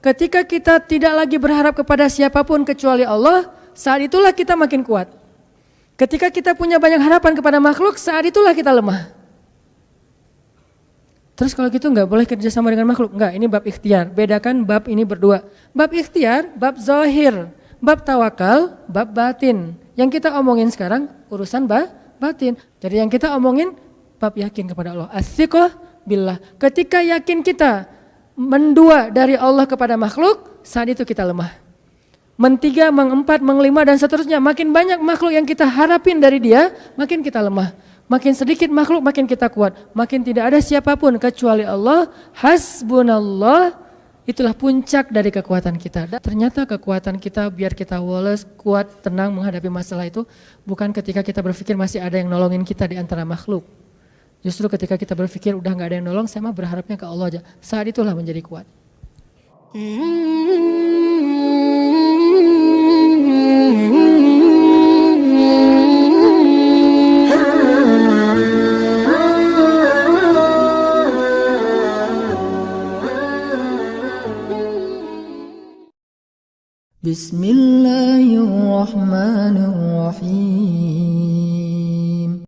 Ketika kita tidak lagi berharap kepada siapapun kecuali Allah, saat itulah kita makin kuat. Ketika kita punya banyak harapan kepada makhluk, saat itulah kita lemah. Terus kalau gitu enggak boleh kerjasama dengan makhluk? Enggak, ini bab ikhtiar. Bedakan bab ini berdua. Bab ikhtiar, bab zahir, bab tawakal, bab batin. Yang kita omongin sekarang urusan batin. Jadi yang kita omongin bab yakin kepada Allah. As-siqah billah. Ketika yakin kita mendua dari Allah kepada makhluk, saat itu kita lemah. Mentiga, mengempat, mengelima dan seterusnya. Makin banyak makhluk yang kita harapin dari dia, makin kita lemah. Makin sedikit makhluk, makin kita kuat. Makin tidak ada siapapun kecuali Allah. Hasbunallah, itulah puncak dari kekuatan kita. Dan ternyata kekuatan kita biar kita wallace, kuat, tenang menghadapi masalah itu bukan ketika kita berpikir masih ada yang nolongin kita di antara makhluk. Justru ketika kita berpikir udah gak ada yang nolong, saya mah berharapnya ke Allah aja. Saat itulah menjadi kuat. Bismillahirrahmanirrahim.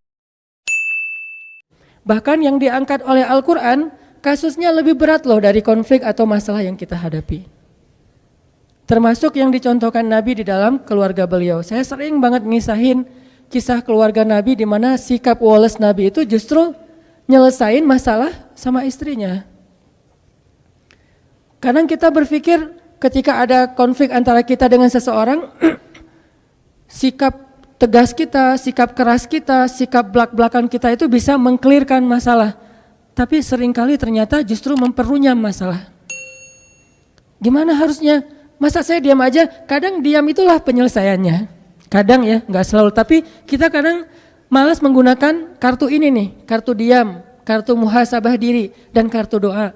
Bahkan yang diangkat oleh Al-Quran, kasusnya lebih berat loh dari konflik atau masalah yang kita hadapi. Termasuk yang dicontohkan Nabi di dalam keluarga beliau. Saya sering banget ngisahin kisah keluarga Nabi di mana sikap wallace Nabi itu justru nyelesain masalah sama istrinya. Kadang kita berpikir ketika ada konflik antara kita dengan seseorang, sikap tegas kita, sikap keras kita, sikap belak-belakan kita itu bisa mengklirkan masalah. Tapi seringkali ternyata justru memperunyam masalah. Gimana harusnya? Masa saya diam aja? Kadang diam itulah penyelesaiannya. Kadang ya, nggak selalu. Tapi kita kadang malas menggunakan kartu ini nih, kartu diam, kartu muhasabah diri, dan kartu doa.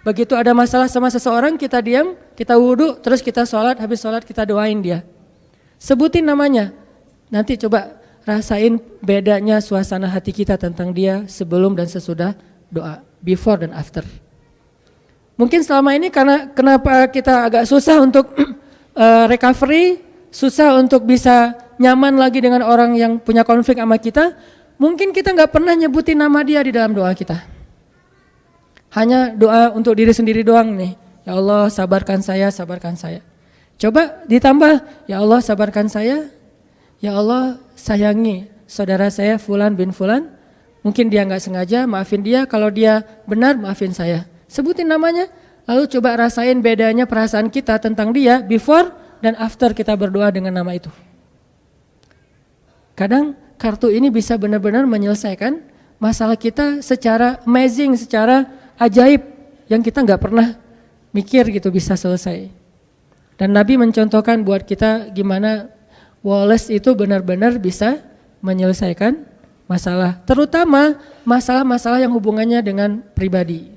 Begitu ada masalah sama seseorang, kita diam, kita wudhu, terus kita sholat, habis sholat kita doain dia. Sebutin namanya. Nanti coba rasain bedanya suasana hati kita tentang dia sebelum dan sesudah doa, before dan after. Mungkin selama ini karena kenapa kita agak susah untuk recovery, susah untuk bisa nyaman lagi dengan orang yang punya konflik sama kita, mungkin kita nggak pernah nyebutin nama dia di dalam doa kita. Hanya doa untuk diri sendiri doang nih. Ya Allah sabarkan saya, sabarkan saya. Coba ditambah, ya Allah sabarkan saya, ya Allah sayangi saudara saya Fulan bin Fulan. Mungkin dia nggak sengaja, maafin dia. Kalau dia benar, maafin saya. Sebutin namanya, lalu coba rasain bedanya perasaan kita tentang dia before dan after kita berdoa dengan nama itu. Kadang kartu ini bisa benar-benar menyelesaikan masalah kita secara amazing, secara ajaib yang kita nggak pernah mikir gitu bisa selesai. Dan Nabi mencontohkan buat kita gimana wallace itu benar-benar bisa menyelesaikan masalah, terutama masalah-masalah yang hubungannya dengan pribadi.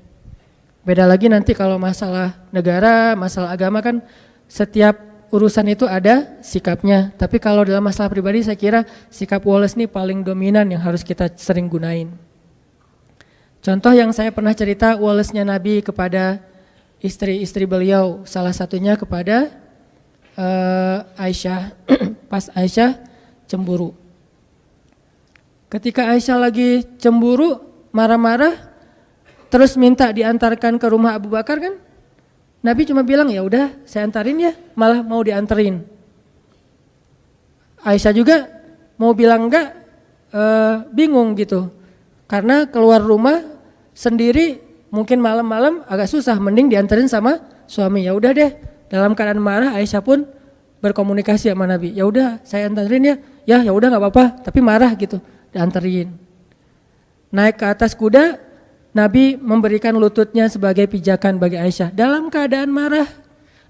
Beda lagi nanti kalau masalah negara, masalah agama kan setiap urusan itu ada sikapnya. Tapi kalau dalam masalah pribadi saya kira sikap wallace ini paling dominan yang harus kita sering gunain. Contoh yang saya pernah cerita wallace-nya Nabi kepada istri-istri beliau, salah satunya kepada Aisyah, pas Aisyah cemburu. Ketika Aisyah lagi cemburu, marah-marah, terus minta diantarkan ke rumah Abu Bakar kan, Nabi cuma bilang ya udah saya antarin ya, malah mau dianterin. Aisyah juga mau bilang enggak, bingung gitu, karena keluar rumah sendiri mungkin malam-malam agak susah, mending dianterin sama suami. Ya udah deh, dalam keadaan marah Aisyah pun berkomunikasi sama Nabi. Ya udah saya anterin ya, ya udah nggak apa-apa, tapi marah gitu, dianterin. Naik ke atas kuda, Nabi memberikan lututnya sebagai pijakan bagi Aisyah dalam keadaan marah.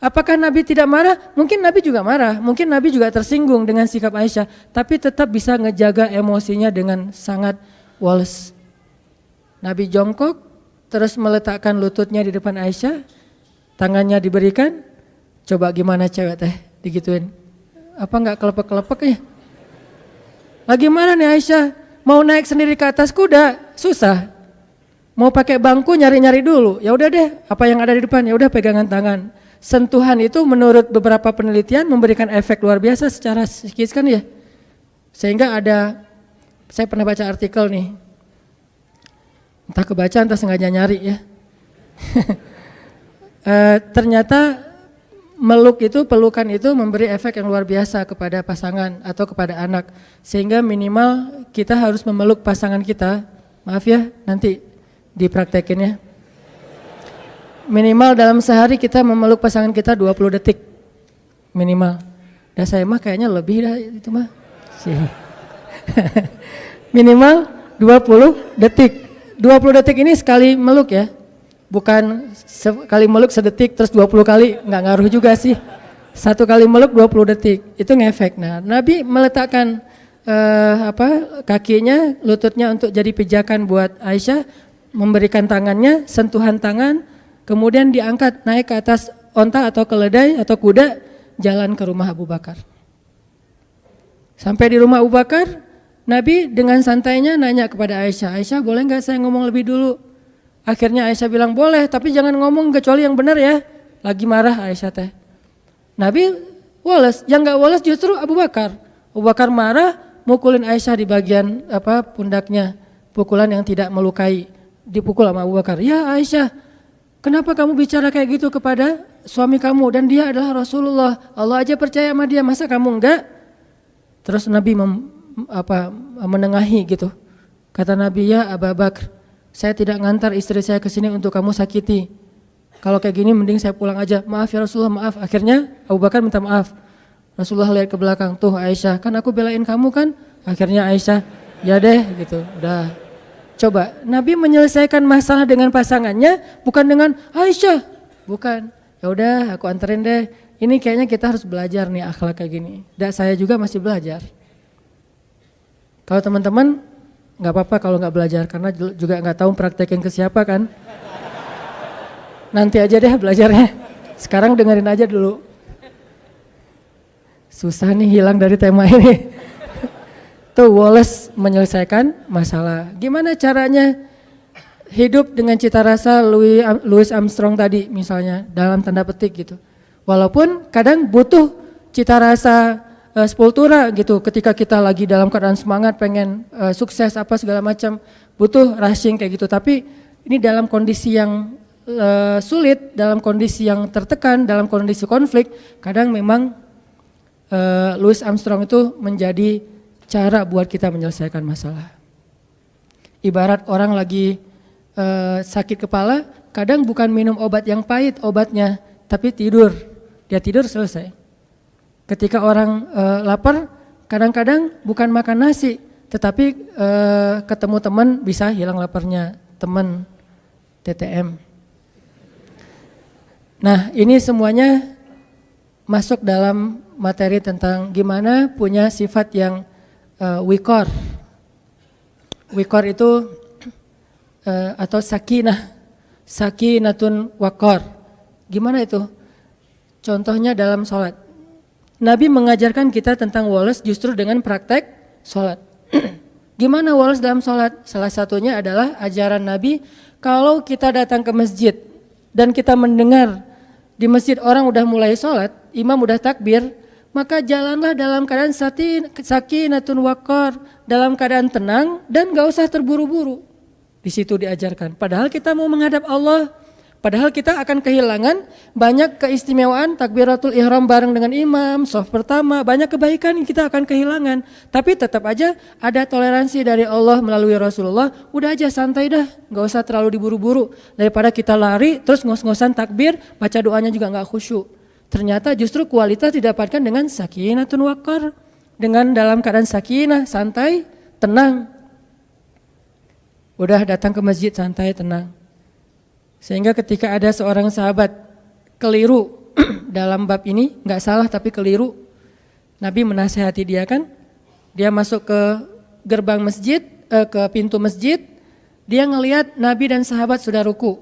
Apakah Nabi tidak marah? Mungkin Nabi juga marah, mungkin Nabi juga tersinggung dengan sikap Aisyah, tapi tetap bisa ngejaga emosinya dengan sangat wallace. Nabi jongkok, terus meletakkan lututnya di depan Aisyah, tangannya diberikan. Coba gimana cewek teh digituin? Apa enggak kelepek-kelepek ya? Lagi mana nih Aisyah? Mau naik sendiri ke atas kuda, susah. Mau pakai bangku nyari-nyari dulu, ya udah deh, apa yang ada di depan, ya udah pegangan tangan. sentuhan itu menurut beberapa penelitian memberikan efek luar biasa secara psikis kan ya. Sehingga saya pernah baca artikel nih, entah kebaca entah sengaja nyari ya. Ternyata pelukan itu memberi efek yang luar biasa kepada pasangan atau kepada anak. Sehingga minimal kita harus memeluk pasangan kita, maaf ya nanti dipraktekin ya. Minimal dalam sehari kita memeluk pasangan kita 20 detik minimal. Dan saya mah kayaknya lebih dah itu mah. Minimal 20 detik. 20 detik ini sekali meluk ya. Bukan sekali meluk sedetik terus 20 kali, nggak ngaruh juga sih. Satu kali meluk 20 detik, itu ngefek. Nah, Nabi meletakkan kakinya, lututnya untuk jadi pijakan buat Aisyah, memberikan tangannya, sentuhan tangan, kemudian diangkat naik ke atas onta atau keledai atau kuda, jalan ke rumah Abu Bakar. Sampai di rumah Abu Bakar, Nabi dengan santainya nanya kepada Aisyah, Aisyah boleh nggak saya ngomong lebih dulu? Akhirnya Aisyah bilang boleh, tapi jangan ngomong kecuali yang benar ya. Lagi marah Aisyah teh. Nabi woles, yang nggak woles justru Abu Bakar. Abu Bakar marah, mukulin Aisyah di bagian pundaknya, pukulan yang tidak melukai, dipukul sama Abu Bakar. Ya Aisyah, kenapa kamu bicara kayak gitu kepada suami kamu dan dia adalah Rasulullah? Allah aja percaya sama dia, masa kamu enggak? Terus Nabi menengahi gitu. Kata Nabi, ya Abu Bakar, saya tidak ngantar istri saya ke sini untuk kamu sakiti. Kalau kayak gini mending saya pulang aja. Maaf ya Rasulullah, maaf. Akhirnya Abu Bakar minta maaf. Rasulullah lihat ke belakang, tuh Aisyah, kan aku belain kamu kan? Akhirnya Aisyah, ya deh gitu. Udah. Coba Nabi menyelesaikan masalah dengan pasangannya bukan dengan Aisyah. Bukan. Ya udah, aku anterin deh. Ini kayaknya kita harus belajar nih akhlak kayak gini. Dan saya juga masih belajar. Kalau teman-teman nggak apa-apa kalau nggak belajar karena juga nggak tahu praktekin ke siapa kan. Nanti aja deh belajarnya. Sekarang dengerin aja dulu. Susah nih hilang dari tema ini. Tuh Wallace menyelesaikan masalah. Gimana caranya hidup dengan cita rasa Louis Armstrong tadi misalnya dalam tanda petik gitu. Walaupun kadang butuh cita rasa sepultura gitu ketika kita lagi dalam keadaan semangat pengen sukses apa segala macam, butuh rushing kayak gitu. Tapi ini dalam kondisi yang sulit, dalam kondisi yang tertekan, dalam kondisi konflik, kadang memang Louis Armstrong itu menjadi cara buat kita menyelesaikan masalah. Ibarat orang lagi sakit kepala, kadang bukan minum obat yang pahit obatnya, tapi tidur. Dia tidur selesai. Ketika orang lapar, kadang-kadang bukan makan nasi, tetapi ketemu teman bisa hilang laparnya, teman TTM. Nah, ini semuanya masuk dalam materi tentang gimana punya sifat yang wikor. Wikor itu atau sakinatun wakor. Gimana itu? Contohnya dalam sholat. Nabi mengajarkan kita tentang walas justru dengan praktek sholat. Gimana walas dalam sholat? Salah satunya adalah ajaran Nabi, kalau kita datang ke masjid dan kita mendengar di masjid orang udah mulai sholat, imam udah takbir, maka jalanlah dalam keadaan sakinatun waqar, dalam keadaan tenang dan gak usah terburu-buru. Di situ diajarkan. Padahal kita mau menghadap Allah. Padahal kita akan kehilangan banyak keistimewaan takbiratul ihram bareng dengan imam, shaf pertama, banyak kebaikan yang kita akan kehilangan. Tapi tetap aja ada toleransi dari Allah melalui Rasulullah, udah aja santai dah, gak usah terlalu diburu-buru. Daripada kita lari terus ngos-ngosan takbir, baca doanya juga gak khusyuk. Ternyata justru kualitas didapatkan dengan sakinatun waqar, dengan dalam keadaan sakinah, santai, tenang. Udah datang ke masjid santai, tenang. Sehingga ketika ada seorang sahabat keliru dalam bab ini, gak salah tapi keliru, Nabi menasihati dia kan, dia masuk ke gerbang masjid, ke pintu masjid, dia ngelihat Nabi dan sahabat sudah ruku.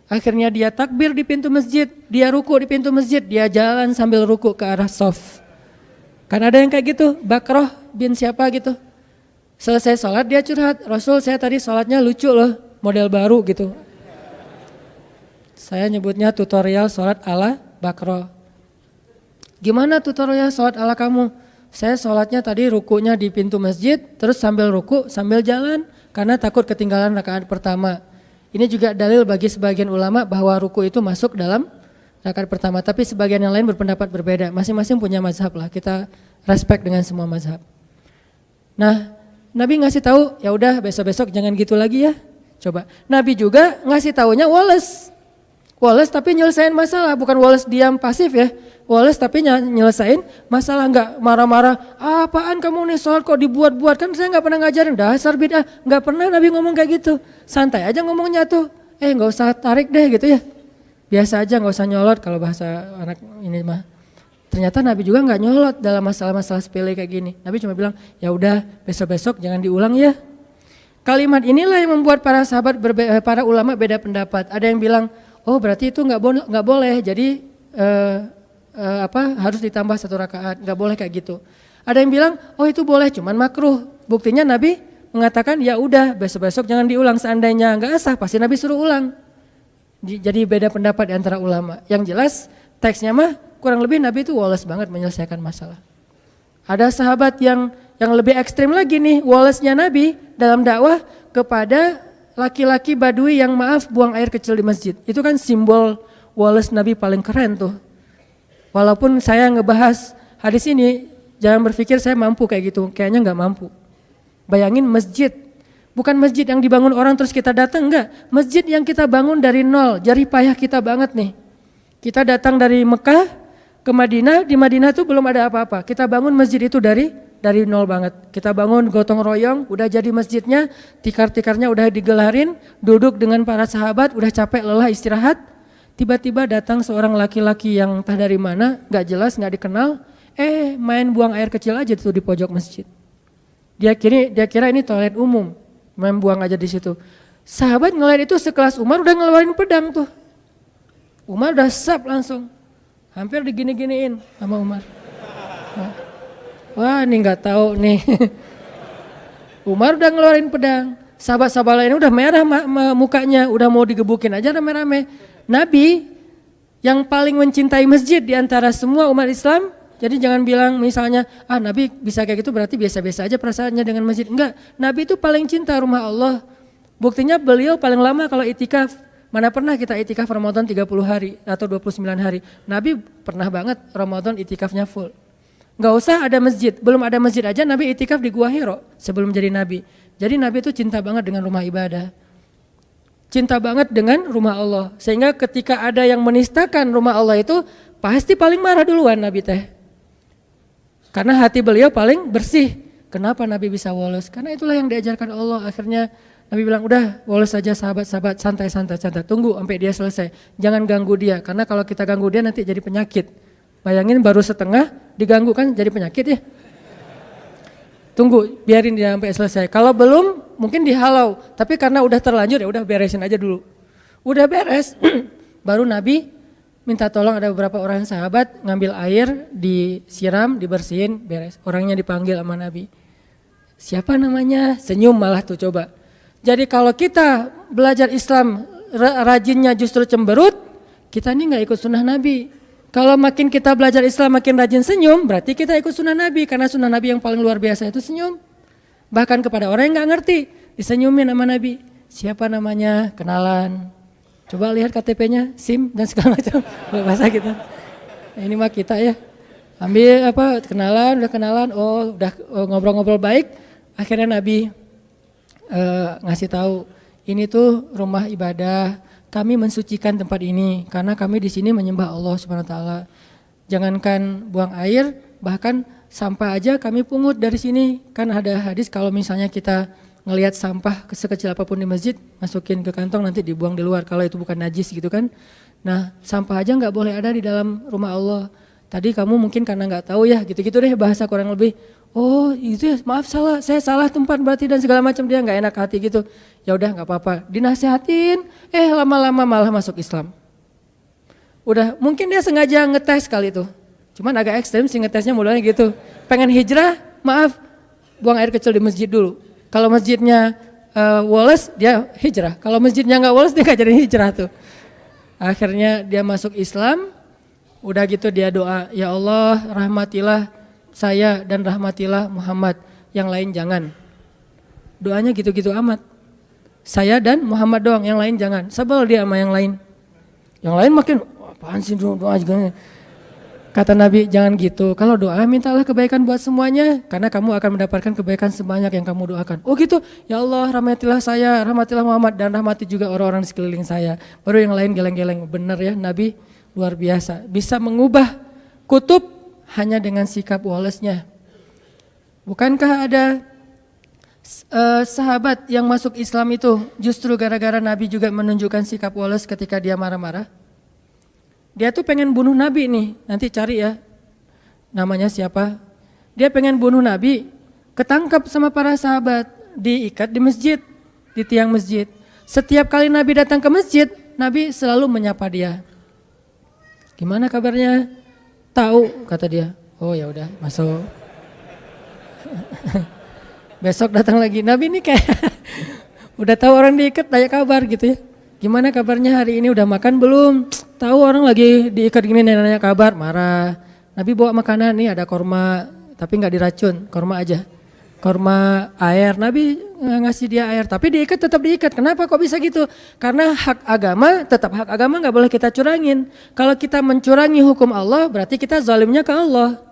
Akhirnya dia takbir di pintu masjid, dia ruku di pintu masjid, dia jalan sambil ruku ke arah shaf. Kan ada yang kayak gitu, Bakroh bin siapa gitu. Selesai sholat dia curhat, Rasul saya tadi sholatnya lucu loh, model baru gitu. Saya nyebutnya tutorial sholat ala Baqarah. Gimana tutorialnya sholat ala kamu? Saya sholatnya tadi rukunya di pintu masjid, terus sambil ruku, sambil jalan, karena takut ketinggalan rakaat pertama. Ini juga dalil bagi sebagian ulama bahwa ruku itu masuk dalam rakaat pertama, tapi sebagian yang lain berpendapat berbeda. Masing-masing punya mazhab lah, kita respect dengan semua mazhab. Nah, Nabi ngasih tahu, ya udah besok-besok jangan gitu lagi ya. Coba. Nabi juga ngasih taunya Wallace tapi nyelesain masalah, bukan Wallace diam pasif ya. Wallace tapi nyelesain masalah, nggak marah-marah. Apaan kamu nih sholat kok dibuat-buat, kan saya nggak pernah ngajarin, dasar bid'ah. Nggak pernah Nabi ngomong kayak gitu. Santai aja ngomongnya tuh. Nggak usah tarik deh gitu ya. Biasa aja, nggak usah nyolot kalau bahasa anak ini mah. Ternyata Nabi juga nggak nyolot dalam masalah-masalah sepele kayak gini. Nabi cuma bilang, ya udah besok-besok jangan diulang ya. Kalimat inilah yang membuat para sahabat para ulama beda pendapat. Ada yang bilang, oh berarti itu nggak boleh. Jadi harus ditambah 1 rakaat, nggak boleh kayak gitu. Ada yang bilang, oh itu boleh, cuman makruh. Buktinya Nabi mengatakan, ya udah besok-besok jangan diulang. Seandainya nggak sah, pasti Nabi suruh ulang. Jadi beda pendapat di antara ulama. Yang jelas teksnya mah kurang lebih Nabi itu Wallace banget menyelesaikan masalah. Ada sahabat yang lebih ekstrim lagi nih, Wallace-nya Nabi dalam dakwah kepada laki-laki Badui yang buang air kecil di masjid. Itu kan simbol Wallace Nabi paling keren tuh. Walaupun saya ngebahas hadis ini, jangan berpikir saya mampu kayak gitu, kayaknya nggak mampu. Bayangin masjid, bukan masjid yang dibangun orang terus kita datang, enggak. Masjid yang kita bangun dari nol, jerih payah kita banget nih. Kita datang dari Mekah ke Madinah, di Madinah tuh belum ada apa-apa. Kita bangun masjid itu dari nol banget. Kita bangun gotong royong, udah jadi masjidnya, tikar-tikarnya udah digelarin, duduk dengan para sahabat, udah capek lelah istirahat. Tiba-tiba datang seorang laki-laki yang entah dari mana, gak jelas, gak dikenal, main buang air kecil aja tuh di pojok masjid. Dia kira ini toilet umum, main buang aja di situ. Sahabat ngeliat itu sekelas Umar udah ngeluarin pedang tuh. Umar udah sap langsung, hampir digini-giniin sama Umar. Wah ini gak tahu nih. Umar udah ngeluarin pedang, sahabat-sahabat lain udah merah mukanya, udah mau digebukin aja rame-rame. Nabi yang paling mencintai masjid di antara semua umat Islam, jadi jangan bilang misalnya, Nabi bisa kayak gitu berarti biasa-biasa aja perasaannya dengan masjid. Enggak, Nabi itu paling cinta rumah Allah. Buktinya beliau paling lama kalau itikaf. Mana pernah kita itikaf Ramadan 30 hari atau 29 hari. Nabi pernah banget Ramadan itikafnya full. Enggak usah ada masjid, belum ada masjid aja Nabi itikaf di Gua Hiro sebelum jadi Nabi. Jadi Nabi itu cinta banget dengan rumah ibadah. Cinta banget dengan rumah Allah. Sehingga ketika ada yang menistakan rumah Allah itu pasti paling marah duluan Nabi teh. Karena hati beliau paling bersih. Kenapa Nabi bisa woles? Karena itulah yang diajarkan Allah. Akhirnya Nabi bilang, udah woles saja sahabat-sahabat, santai. Tunggu sampai dia selesai. Jangan ganggu dia. Karena kalau kita ganggu dia nanti jadi penyakit. Bayangin baru setengah diganggu kan jadi penyakit ya. Tunggu, biarin dia sampai selesai. Kalau belum, mungkin dihalau. Tapi karena udah terlanjur, ya udah beresin aja dulu. Udah beres, baru Nabi minta tolong ada beberapa orang sahabat ngambil air, disiram, dibersihin, beres. Orangnya dipanggil sama Nabi. Siapa namanya? Senyum malah tuh coba. Jadi kalau kita belajar Islam rajinnya justru cemberut, kita ini gak ikut sunnah Nabi. Kalau makin kita belajar Islam makin rajin senyum, berarti kita ikut sunnah Nabi. Karena sunnah Nabi yang paling luar biasa itu senyum. Bahkan kepada orang yang gak ngerti, disenyumin sama Nabi. Siapa namanya? Kenalan. Coba lihat KTP-nya, SIM dan segala macam. Bahasa kita. Ini mah kita ya. Ambil udah kenalan, udah ngobrol-ngobrol baik. Akhirnya Nabi ngasih tahu, ini tuh rumah ibadah. Kami mensucikan tempat ini karena kami di sini menyembah Allah Subhanahu wa taala. Jangankan buang air, bahkan sampah aja kami pungut dari sini. Kan ada hadis kalau misalnya kita ngelihat sampah sekecil apapun di masjid, masukin ke kantong nanti dibuang di luar kalau itu bukan najis gitu kan. Nah, sampah aja enggak boleh ada di dalam rumah Allah. Tadi kamu mungkin karena enggak tahu ya, gitu-gitu deh bahasa kurang lebih. Oh, itu ya, maaf salah, saya salah tempat berarti dan segala macam, dia enggak enak hati gitu. Ya udah enggak apa-apa, dinasihatin, lama-lama malah masuk Islam. Udah, mungkin dia sengaja ngetes kali itu. Cuman agak ekstrem sih ngetesnya mulanya gitu. Pengen hijrah, maaf, buang air kecil di masjid dulu. Kalau masjidnya woles, dia hijrah. Kalau masjidnya enggak woles, dia enggak jadi hijrah tuh. Akhirnya dia masuk Islam, Udah gitu dia doa, ya Allah rahmatilah saya dan rahmatilah Muhammad, yang lain jangan. Doanya gitu-gitu amat. Saya dan Muhammad doang, yang lain jangan. Sebel dia sama yang lain. Yang lain makin, apaan sih doa juga. Kata Nabi, jangan gitu. Kalau doa mintalah kebaikan buat semuanya, karena kamu akan mendapatkan kebaikan sebanyak yang kamu doakan. Oh gitu, ya Allah rahmatilah saya, rahmatilah Muhammad, dan rahmati juga orang-orang di sekeliling saya. Baru yang lain geleng-geleng. Benar ya, Nabi luar biasa. Bisa mengubah kutub hanya dengan sikap woles-nya. Bukankah ada sahabat yang masuk Islam itu justru gara-gara Nabi juga menunjukkan sikap woles ketika dia marah-marah? Dia tuh pengen bunuh Nabi nih, nanti cari ya namanya siapa. Dia pengen bunuh Nabi, ketangkap sama para sahabat, diikat di masjid, di tiang masjid. Setiap kali Nabi datang ke masjid, Nabi selalu menyapa dia. Gimana kabarnya? Tahu, kata dia. Oh ya udah, masuk. Besok datang lagi. Nabi ini kayak udah tahu orang diikat, tanya kabar gitu ya. Gimana kabarnya hari ini, udah makan belum? Tahu orang lagi diikat gini, nanya kabar, marah. Nabi bawa makanan nih, ada korma, tapi nggak diracun, korma aja. Korma air, Nabi ngasih dia air, tapi diikat tetap diikat. Kenapa kok bisa gitu? Karena hak agama, tetap hak agama nggak boleh kita curangin. Kalau kita mencurangi hukum Allah, berarti kita zalimnya ke Allah.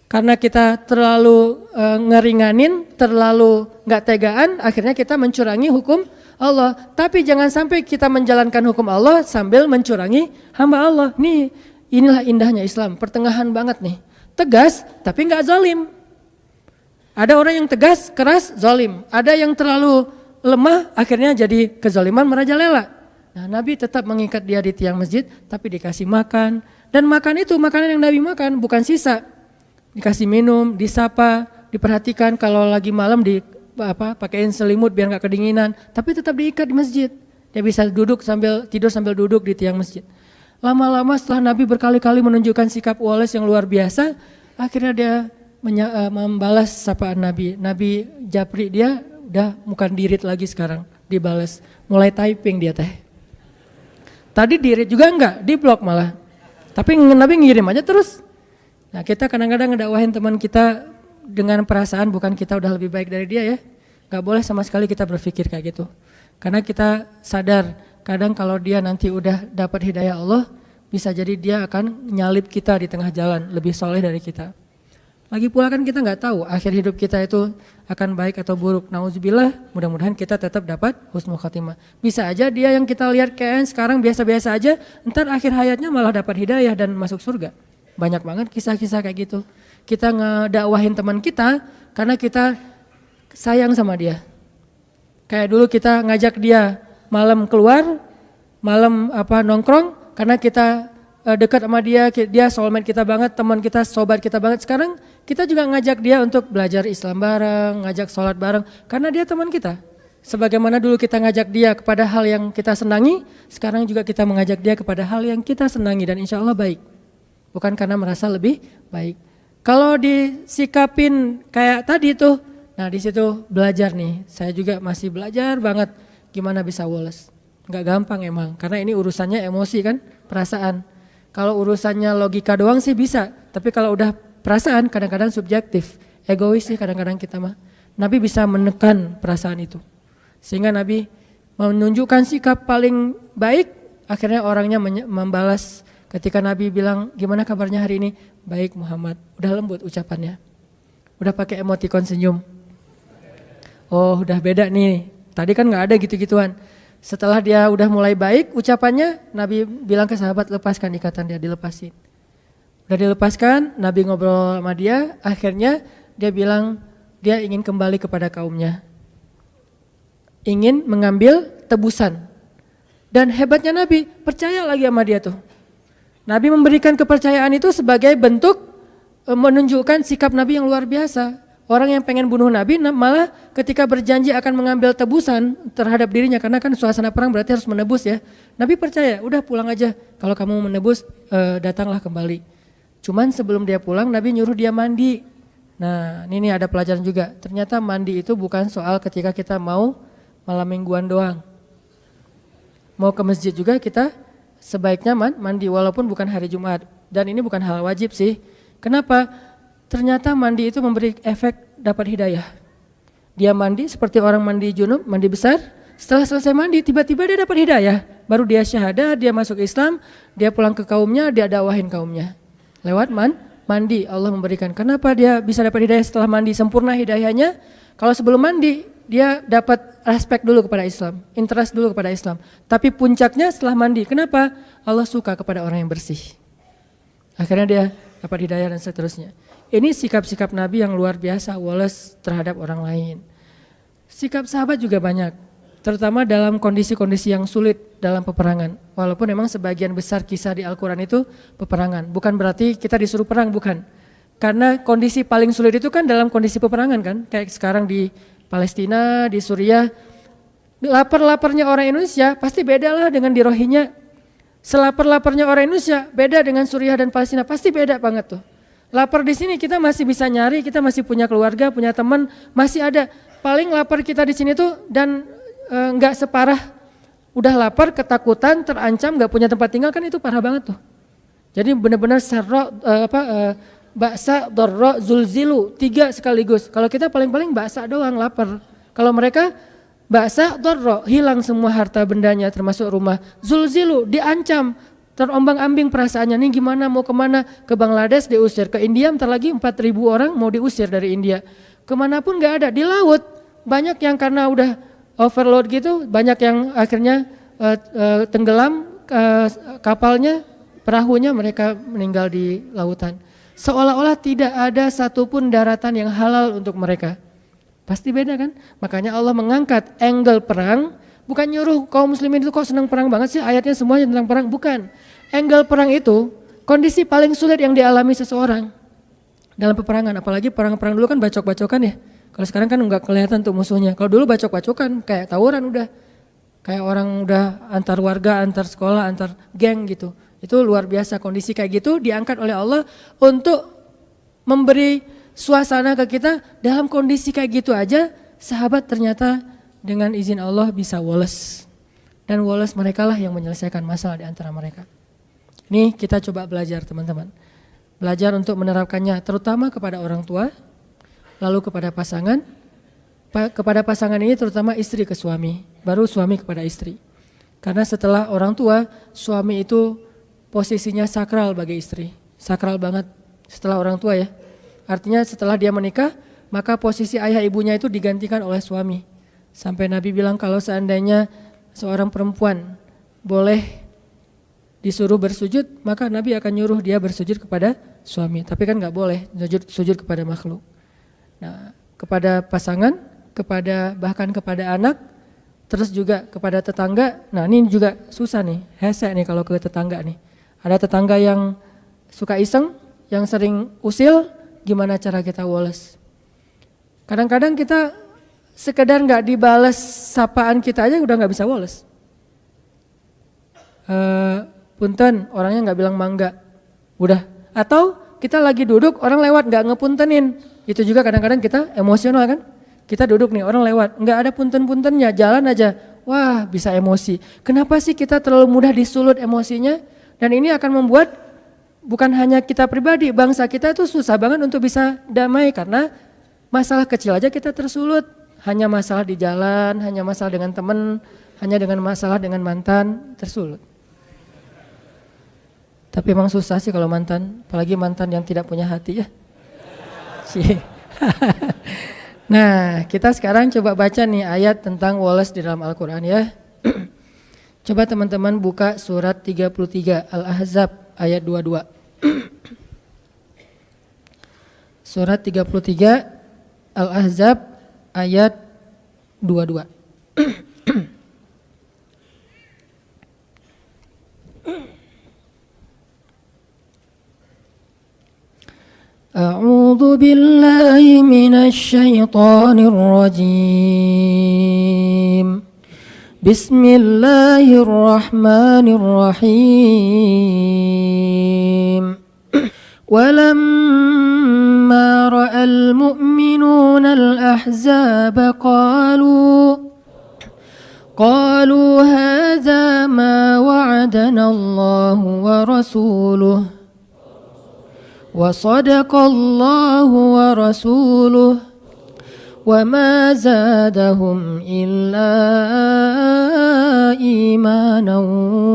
Karena kita terlalu ngeringanin, terlalu nggak tegaan, akhirnya kita mencurangi hukum Allah. Tapi jangan sampai kita menjalankan hukum Allah sambil mencurangi hamba Allah. Inilah indahnya Islam, pertengahan banget nih. Tegas tapi nggak zalim. Ada orang yang tegas, keras, zalim. Ada yang terlalu lemah, akhirnya jadi kezaliman merajalela. Nah, Nabi tetap mengikat dia di tiang masjid, tapi dikasih makan. Dan makan itu makanan yang Nabi makan, bukan sisa. Dikasih minum, disapa, diperhatikan kalau lagi malam pakaiin selimut biar nggak kedinginan, tapi tetap diikat di masjid. Dia bisa tidur sambil duduk di tiang masjid. Lama-lama setelah Nabi berkali-kali menunjukkan sikap woles yang luar biasa, akhirnya dia membalas sapaan Nabi. Nabi japri dia, udah bukan dirit lagi sekarang, dibalas. Mulai typing dia teh. Tadi dirit juga enggak, diblok malah. Tapi Nabi ngirim aja terus. Nah, kita kadang-kadang ngedakwahin teman kita dengan perasaan bukan kita udah lebih baik dari dia ya. Gak boleh sama sekali kita berpikir kayak gitu. Karena kita sadar kadang kalau dia nanti udah dapat hidayah Allah, bisa jadi dia akan nyalip kita di tengah jalan, lebih soleh dari kita. Lagi pula kan kita gak tahu akhir hidup kita itu akan baik atau buruk. Nauzubillah, mudah-mudahan kita tetap dapat husnul khatimah. Bisa aja dia yang kita lihat kayak sekarang biasa-biasa aja, ntar akhir hayatnya malah dapat hidayah dan masuk surga. Banyak banget kisah-kisah kayak gitu. Kita ngedakwahin teman kita karena kita sayang sama dia. Kayak dulu kita ngajak dia malam keluar, malam nongkrong karena kita dekat sama dia soulmate kita banget, teman kita, sobat kita banget. Sekarang kita juga ngajak dia untuk belajar Islam bareng, ngajak sholat bareng karena dia teman kita. Sebagaimana dulu kita ngajak dia kepada hal yang kita senangi, sekarang juga kita mengajak dia kepada hal yang kita senangi dan insya Allah baik. Bukan karena merasa lebih baik. Kalau disikapin kayak tadi tuh, nah di situ belajar nih. Saya juga masih belajar banget gimana bisa woles. Nggak gampang emang, karena ini urusannya emosi kan, perasaan. Kalau urusannya logika doang sih bisa, tapi kalau udah perasaan kadang-kadang subjektif, egois sih kadang-kadang kita mah. Nabi bisa menekan perasaan itu, sehingga Nabi menunjukkan sikap paling baik. Akhirnya orangnya membalas. Ketika Nabi bilang, gimana kabarnya hari ini? Baik Muhammad, udah lembut ucapannya. Udah pakai emoticon senyum. Oh udah beda nih, tadi kan gak ada gitu-gituan. Setelah dia udah mulai baik ucapannya, Nabi bilang ke sahabat, lepaskan ikatan dia, dilepasin. Udah dilepaskan, Nabi ngobrol sama dia, akhirnya dia bilang dia ingin kembali kepada kaumnya. Ingin mengambil tebusan. Dan hebatnya Nabi, percaya lagi sama dia tuh. Nabi memberikan kepercayaan itu sebagai bentuk menunjukkan sikap Nabi yang luar biasa. Orang yang pengen bunuh Nabi malah ketika berjanji akan mengambil tebusan terhadap dirinya, karena kan suasana perang berarti harus menebus ya. Nabi percaya, udah pulang aja, kalau kamu menebus datanglah kembali. Cuman sebelum dia pulang Nabi nyuruh dia mandi. Nah ini ada pelajaran juga, ternyata mandi itu bukan soal ketika kita mau malam mingguan doang. Mau ke masjid juga kita sebaiknya mandi walaupun bukan hari Jumat. Dan ini bukan hal wajib sih. Kenapa? Ternyata mandi itu memberi efek dapat hidayah. Dia mandi seperti orang mandi junub, mandi besar. Setelah selesai mandi, tiba-tiba dia dapat hidayah. Baru dia syahadah, dia masuk Islam, dia pulang ke kaumnya, dia dakwahin kaumnya. Lewat mandi Allah memberikan. Kenapa dia bisa dapat hidayah setelah mandi? Sempurna hidayahnya. Kalau sebelum mandi, dia dapat respect dulu kepada Islam, interest dulu kepada Islam. Tapi puncaknya setelah mandi. Kenapa? Allah suka kepada orang yang bersih. Akhirnya dia dapat hidayah dan seterusnya. Ini sikap-sikap Nabi yang luar biasa, woles terhadap orang lain. Sikap sahabat juga banyak, terutama dalam kondisi-kondisi yang sulit dalam peperangan. Walaupun memang sebagian besar kisah di Al-Quran itu peperangan. Bukan berarti kita disuruh perang, bukan. Karena kondisi paling sulit itu kan dalam kondisi peperangan kan. Kayak sekarang di Palestina, di Suriah. Lapar-laparnya orang Indonesia pasti beda lah dengan di Rohingya. Selapar-laparnya orang Indonesia beda dengan Suriah dan Palestina, pasti beda banget tuh. Lapar di sini kita masih bisa nyari, kita masih punya keluarga, punya teman, masih ada. Paling lapar kita di sini tuh dan nggak separah udah lapar, ketakutan, terancam, nggak punya tempat tinggal, kan itu parah banget tuh. Jadi benar-benar baksa, dorro, zulzilu, 3 sekaligus. Kalau kita paling-paling baksa doang lapar. Kalau mereka baksa, dorro, hilang semua harta bendanya termasuk rumah. Zulzilu, diancam, terombang-ambing perasaannya. Nih gimana, mau kemana? Ke Bangladesh diusir, ke India bentar lagi 4.000 orang mau diusir dari India. Kemanapun gak ada, di laut banyak yang karena udah overload gitu, banyak yang akhirnya tenggelam kapalnya, perahunya, mereka meninggal di lautan. Seolah-olah tidak ada satupun daratan yang halal untuk mereka. Pasti beda kan? Makanya Allah mengangkat angle perang, bukan nyuruh kaum muslimin itu kok senang perang banget sih, ayatnya semuanya tentang perang, bukan. Angle perang itu kondisi paling sulit yang dialami seseorang dalam peperangan, apalagi perang-perang dulu kan bacok-bacokan ya. Kalau sekarang kan enggak kelihatan tuh musuhnya. Kalau dulu bacok-bacokan kayak tawuran udah. Kayak orang udah antar warga, antar sekolah, antar geng gitu. Itu luar biasa, kondisi kayak gitu diangkat oleh Allah untuk memberi suasana ke kita. Dalam kondisi kayak gitu aja sahabat ternyata dengan izin Allah bisa woles. Dan woles mereka lah yang menyelesaikan masalah di antara mereka. Ini kita coba belajar teman-teman. Belajar untuk menerapkannya terutama kepada orang tua, lalu kepada pasangan. Kepada pasangan ini terutama istri ke suami, baru suami kepada istri. Karena setelah orang tua, suami itu posisinya sakral bagi istri. Sakral banget setelah orang tua ya. Artinya setelah dia menikah, maka posisi ayah ibunya itu digantikan oleh suami. Sampai Nabi bilang kalau seandainya seorang perempuan boleh disuruh bersujud, maka Nabi akan nyuruh dia bersujud kepada suami. Tapi kan gak boleh sujud kepada makhluk. Nah, kepada pasangan, bahkan kepada anak, terus juga kepada tetangga. Nah ini juga susah nih, hese nih kalau ke tetangga nih. Ada tetangga yang suka iseng, yang sering usil, gimana cara kita woles? Kadang-kadang kita sekedar gak dibales sapaan kita aja udah gak bisa woles. Punten, orangnya gak bilang mangga, udah. Atau kita lagi duduk, orang lewat gak ngepuntenin, itu juga kadang-kadang kita emosional kan. Kita duduk nih, orang lewat, nggak ada punten-puntennya, jalan aja, wah bisa emosi. Kenapa sih kita terlalu mudah disulut emosinya? Dan ini akan membuat bukan hanya kita pribadi, bangsa kita itu susah banget untuk bisa damai karena masalah kecil aja kita tersulut. Hanya masalah di jalan, hanya masalah dengan teman, hanya dengan masalah dengan mantan, tersulut. Tapi emang susah sih kalau mantan, apalagi mantan yang tidak punya hati ya. Nah, kita sekarang coba baca nih ayat tentang woles di dalam Al-Quran ya. Coba teman-teman buka surat 33 Al-Ahzab ayat 22. Surat 33 Al-Ahzab ayat 22. A'udzu billahi minasy syaithanir rajim. Bismillahirrahmanirrahim. Walamma ra'al mu'minuna al-ahzaba Qalu hadza ma wa'adana Allah wa rasuluh wa sadaqallahu wa rasuluh wa ma zadahum illa imanan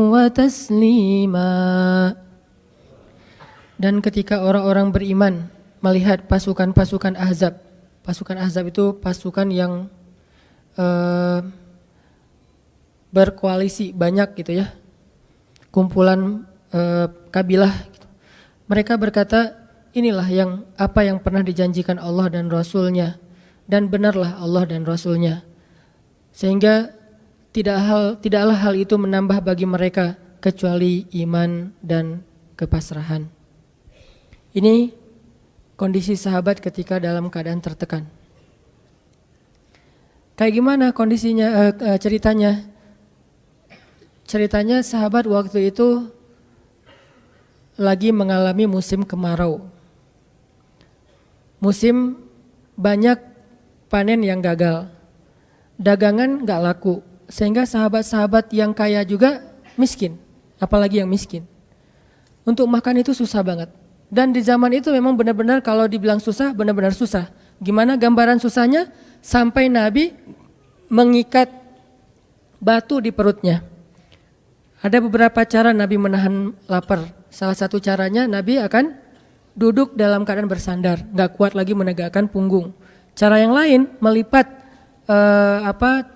wa taslima. Dan ketika orang-orang beriman melihat pasukan-pasukan Ahzab, pasukan Ahzab itu pasukan yang berkoalisi banyak gitu ya, kumpulan kabilah gitu. Mereka berkata, inilah apa yang pernah dijanjikan Allah dan Rasulnya, dan benarlah Allah dan Rasulnya. Sehingga tidaklah hal itu menambah bagi mereka kecuali iman dan kepasrahan. Ini kondisi sahabat ketika dalam keadaan tertekan. Kayak gimana kondisinya, ceritanya? Ceritanya sahabat waktu itu lagi mengalami musim kemarau. Musim banyak panen yang gagal. Dagangan gak laku. Sehingga sahabat-sahabat yang kaya juga miskin. Apalagi yang miskin. Untuk makan itu susah banget. Dan di zaman itu memang benar-benar kalau dibilang susah, benar-benar susah. Gimana gambaran susahnya? Sampai Nabi mengikat batu di perutnya. Ada beberapa cara Nabi menahan lapar. Salah satu caranya Nabi akan duduk dalam keadaan bersandar, gak kuat lagi menegakkan punggung. Cara yang lain melipat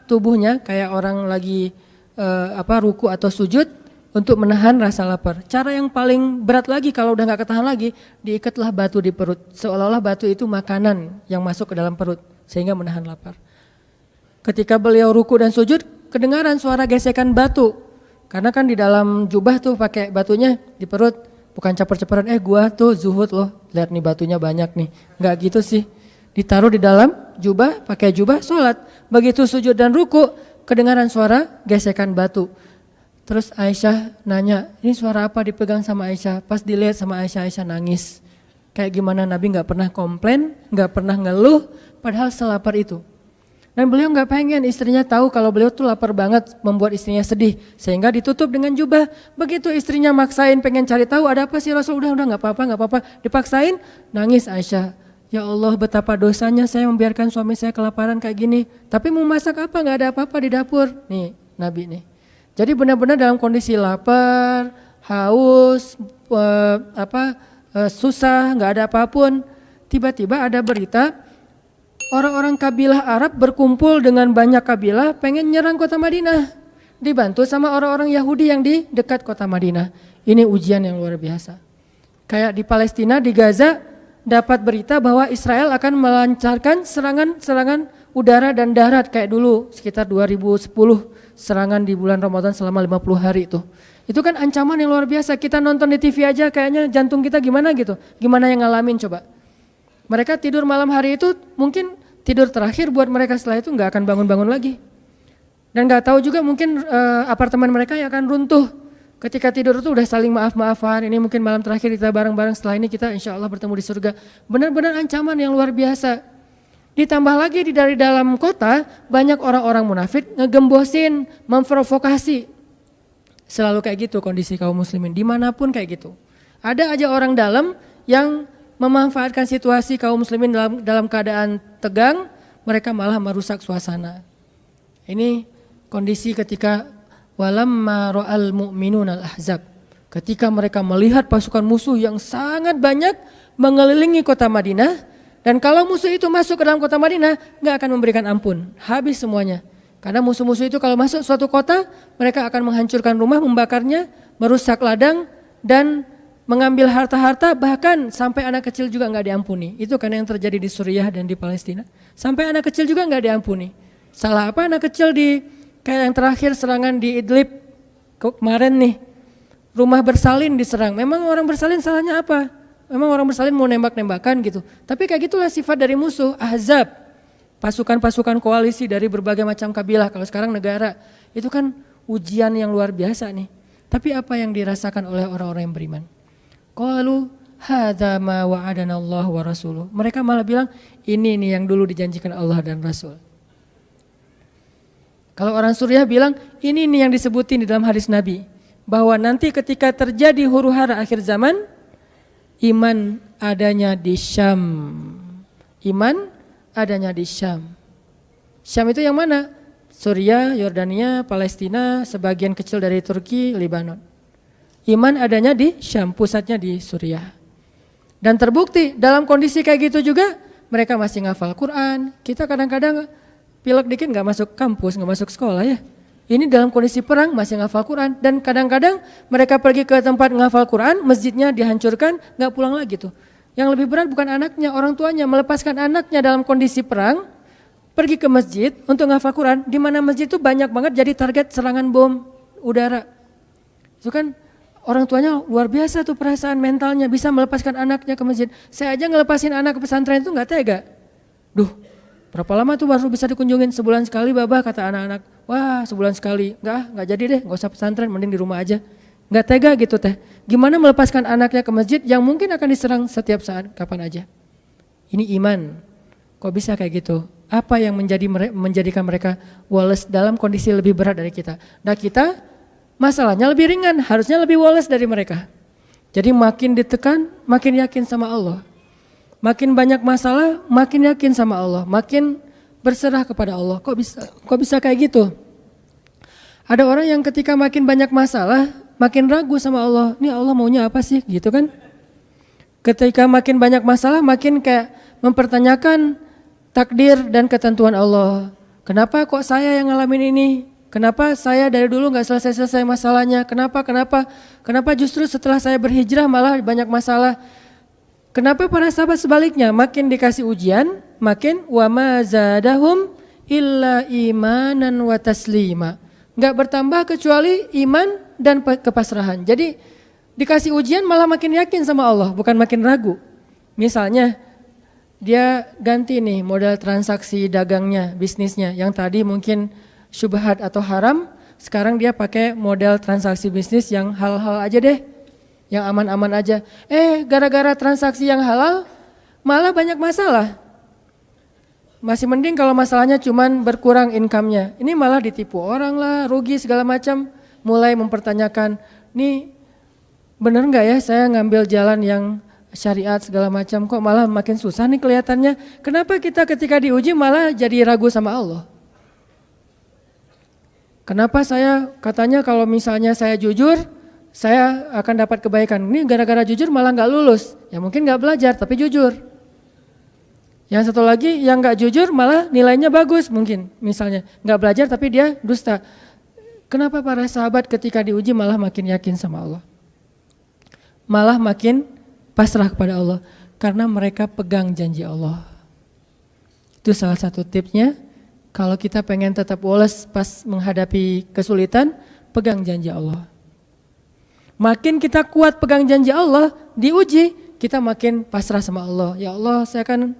tubuhnya kayak orang lagi ruku atau sujud untuk menahan rasa lapar. Cara yang paling berat lagi kalau udah gak ketahan lagi, diikatlah batu di perut. Seolah-olah batu itu makanan yang masuk ke dalam perut sehingga menahan lapar. Ketika beliau ruku dan sujud, kedengaran suara gesekan batu. Karena kan di dalam jubah tuh pakai batunya di perut, bukan caper-caperan, gua tuh zuhud loh, lihat nih batunya banyak nih. Enggak gitu sih. Ditaruh di dalam jubah, pakai jubah sholat. Begitu sujud dan ruku, kedengaran suara gesekan batu. Terus Aisyah nanya, ini suara apa dipegang sama Aisyah? Pas dilihat sama Aisyah, Aisyah nangis. Kayak gimana Nabi gak pernah komplain, gak pernah ngeluh, padahal selapar itu. Dan beliau gak pengen istrinya tahu kalau beliau tuh lapar banget, membuat istrinya sedih. Sehingga ditutup dengan jubah. Begitu istrinya maksain pengen cari tahu ada apa sih Rasul, udah gak apa-apa. Dipaksain, nangis Aisyah. Ya Allah betapa dosanya saya membiarkan suami saya kelaparan kayak gini. Tapi mau masak apa, gak ada apa-apa di dapur. Nih Nabi nih. Jadi benar-benar dalam kondisi lapar, haus, susah, gak ada apapun. Tiba-tiba ada berita, orang-orang kabilah Arab berkumpul dengan banyak kabilah pengen nyerang kota Madinah. Dibantu sama orang-orang Yahudi yang di dekat kota Madinah. Ini ujian yang luar biasa. Kayak di Palestina, di Gaza, dapat berita bahwa Israel akan melancarkan serangan udara dan darat kayak dulu sekitar 2010. Serangan di bulan Ramadan selama 50 hari itu. Itu kan ancaman yang luar biasa. Kita nonton di TV aja kayaknya jantung kita gimana gitu. Gimana yang ngalamin coba. Mereka tidur malam hari itu mungkin tidur terakhir buat mereka, setelah itu gak akan bangun-bangun lagi. Dan gak tahu juga mungkin apartemen mereka yang akan runtuh. Ketika tidur itu udah saling maaf-maafan, ini mungkin malam terakhir kita bareng-bareng, setelah ini kita insya Allah bertemu di surga. Benar-benar ancaman yang luar biasa. Ditambah lagi dari dalam kota banyak orang-orang munafik ngegembosin, memprovokasi. Selalu kayak gitu kondisi kaum muslimin, dimanapun kayak gitu. Ada aja orang dalam yang memanfaatkan situasi kaum muslimin dalam keadaan tegang, mereka malah merusak suasana. Ini kondisi ketika walamma ra'al mu'minun al-ahzab. Ketika mereka melihat pasukan musuh yang sangat banyak mengelilingi kota Madinah, dan kalau musuh itu masuk ke dalam kota Madinah, gak akan memberikan ampun, habis semuanya. Karena musuh-musuh itu kalau masuk suatu kota, mereka akan menghancurkan rumah, membakarnya, merusak ladang, dan mengambil harta-harta, bahkan sampai anak kecil juga gak diampuni. Itu kan yang terjadi di Suriah dan di Palestina. Sampai anak kecil juga gak diampuni. Salah apa anak kecil kayak yang terakhir serangan di Idlib kemarin nih. Rumah bersalin diserang. Memang orang bersalin salahnya apa? Memang orang bersalin mau nembak-nembakan gitu. Tapi kayak gitulah sifat dari musuh, Ahzab. Pasukan-pasukan koalisi dari berbagai macam kabilah. Kalau sekarang negara, itu kan ujian yang luar biasa nih. Tapi apa yang dirasakan oleh orang-orang yang beriman? Qalu hadza ma wa'adana Allah wa rasuluh. Mereka malah bilang ini nih yang dulu dijanjikan Allah dan Rasul. Kalau orang Suriah bilang, ini nih yang disebutin di dalam hadis Nabi. Bahwa nanti ketika terjadi huru-hara akhir zaman, iman adanya di Syam. Iman adanya di Syam. Syam itu yang mana? Suriah, Yordania, Palestina, sebagian kecil dari Turki, Lebanon. Iman adanya di Syam, pusatnya di Suriah. Dan terbukti dalam kondisi kayak gitu juga, mereka masih ngafal Quran. Kita kadang-kadang pilek dikit gak masuk kampus, gak masuk sekolah ya. Ini dalam kondisi perang masih ngafal Quran. Dan kadang-kadang mereka pergi ke tempat ngafal Quran, masjidnya dihancurkan, gak pulang lagi tuh. Yang lebih berat bukan anaknya, orang tuanya melepaskan anaknya dalam kondisi perang, pergi ke masjid untuk ngafal Quran, di mana masjid itu banyak banget jadi target serangan bom udara. Itu kan orang tuanya luar biasa tuh perasaan mentalnya, bisa melepaskan anaknya ke masjid. Saya aja ngelepasin anak ke pesantren itu gak tega. Duh, berapa lama tuh baru bisa dikunjungin? Sebulan sekali babah, kata anak-anak. Wah, sebulan sekali. Enggak jadi deh, enggak usah pesantren, mending di rumah aja. Enggak tega gitu teh. Gimana melepaskan anaknya ke masjid yang mungkin akan diserang setiap saat, kapan aja. Ini iman. Kok bisa kayak gitu? Apa yang menjadikan mereka woles dalam kondisi lebih berat dari kita? Nah kita masalahnya lebih ringan, harusnya lebih woles dari mereka. Jadi makin ditekan, makin yakin sama Allah. Makin banyak masalah, makin yakin sama Allah, makin berserah kepada Allah. Kok bisa kayak gitu? Ada orang yang ketika makin banyak masalah, makin ragu sama Allah. Ini Allah maunya apa sih? Gitu kan? Ketika makin banyak masalah, makin kayak mempertanyakan takdir dan ketentuan Allah. Kenapa kok saya yang ngalamin ini? Kenapa saya dari dulu gak selesai-selesai masalahnya? Kenapa justru setelah saya berhijrah malah banyak masalah? Kenapa para sahabat sebaliknya makin dikasih ujian, makin wa ma zadahum illa imanan wa taslima. Enggak bertambah kecuali iman dan kepasrahan. Jadi dikasih ujian malah makin yakin sama Allah, bukan makin ragu. Misalnya dia ganti nih model transaksi dagangnya, bisnisnya. Yang tadi mungkin syubhat atau haram, sekarang dia pakai model transaksi bisnis yang hal-hal aja deh. Yang aman-aman aja. Gara-gara transaksi yang halal malah banyak masalah. Masih mending kalau masalahnya cuman berkurang income-nya. Ini malah ditipu orang lah, rugi segala macam. Mulai mempertanyakan, nih bener gak ya saya ngambil jalan yang syariat segala macam, kok malah makin susah nih kelihatannya. Kenapa kita ketika diuji malah jadi ragu sama Allah? Kenapa saya katanya kalau misalnya saya jujur, saya akan dapat kebaikan. Ini gara-gara jujur malah gak lulus. Ya mungkin gak belajar tapi jujur. Yang satu lagi yang gak jujur malah nilainya bagus mungkin. Misalnya gak belajar tapi dia dusta. Kenapa para sahabat ketika diuji malah makin yakin sama Allah? Malah makin pasrah kepada Allah. Karena mereka pegang janji Allah. Itu salah satu tipsnya. Kalau kita pengen tetap woles pas menghadapi kesulitan, pegang janji Allah. Makin kita kuat pegang janji Allah, diuji, kita makin pasrah sama Allah. Ya Allah, saya akan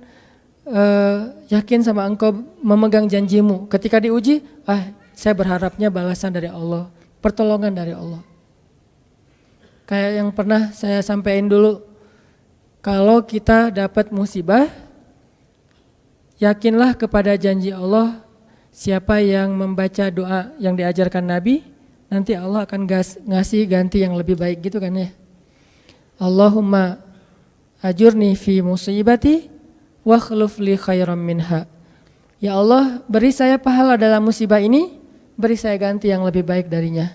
yakin sama Engkau memegang janjimu. Ketika diuji, saya berharapnya balasan dari Allah, pertolongan dari Allah. Kayak yang pernah saya sampaikan dulu, kalau kita dapat musibah, yakinlah kepada janji Allah. Siapa yang membaca doa yang diajarkan Nabi, nanti Allah akan ngasih ganti yang lebih baik gitu kan ya. Allahumma ajurni fi musibati wa khluf li khairam minha. Ya Allah, beri saya pahala dalam musibah ini, beri saya ganti yang lebih baik darinya.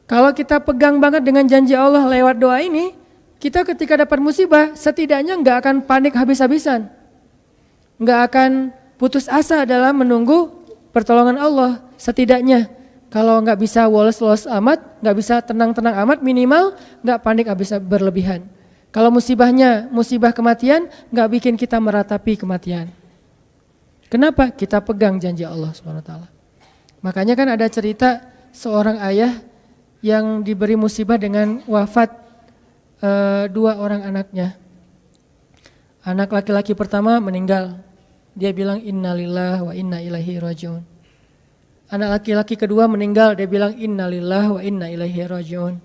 Kalau kita pegang banget dengan janji Allah lewat doa ini, kita ketika dapat musibah setidaknya enggak akan panik habis-habisan. Enggak akan putus asa dalam menunggu pertolongan Allah. Setidaknya kalau nggak bisa woles-woles amat, nggak bisa tenang-tenang amat, minimal nggak panik habis berlebihan. Kalau musibahnya musibah kematian, nggak bikin kita meratapi kematian. Kenapa? Kita pegang janji Allah SWT. Makanya kan ada cerita seorang ayah yang diberi musibah dengan wafat 2 orang anaknya. Anak laki-laki pertama meninggal. Dia bilang innalillahi wa inna ilaihi rajiun. Anak laki-laki kedua meninggal, dia bilang innalillahi wa inna ilaihi rajiun.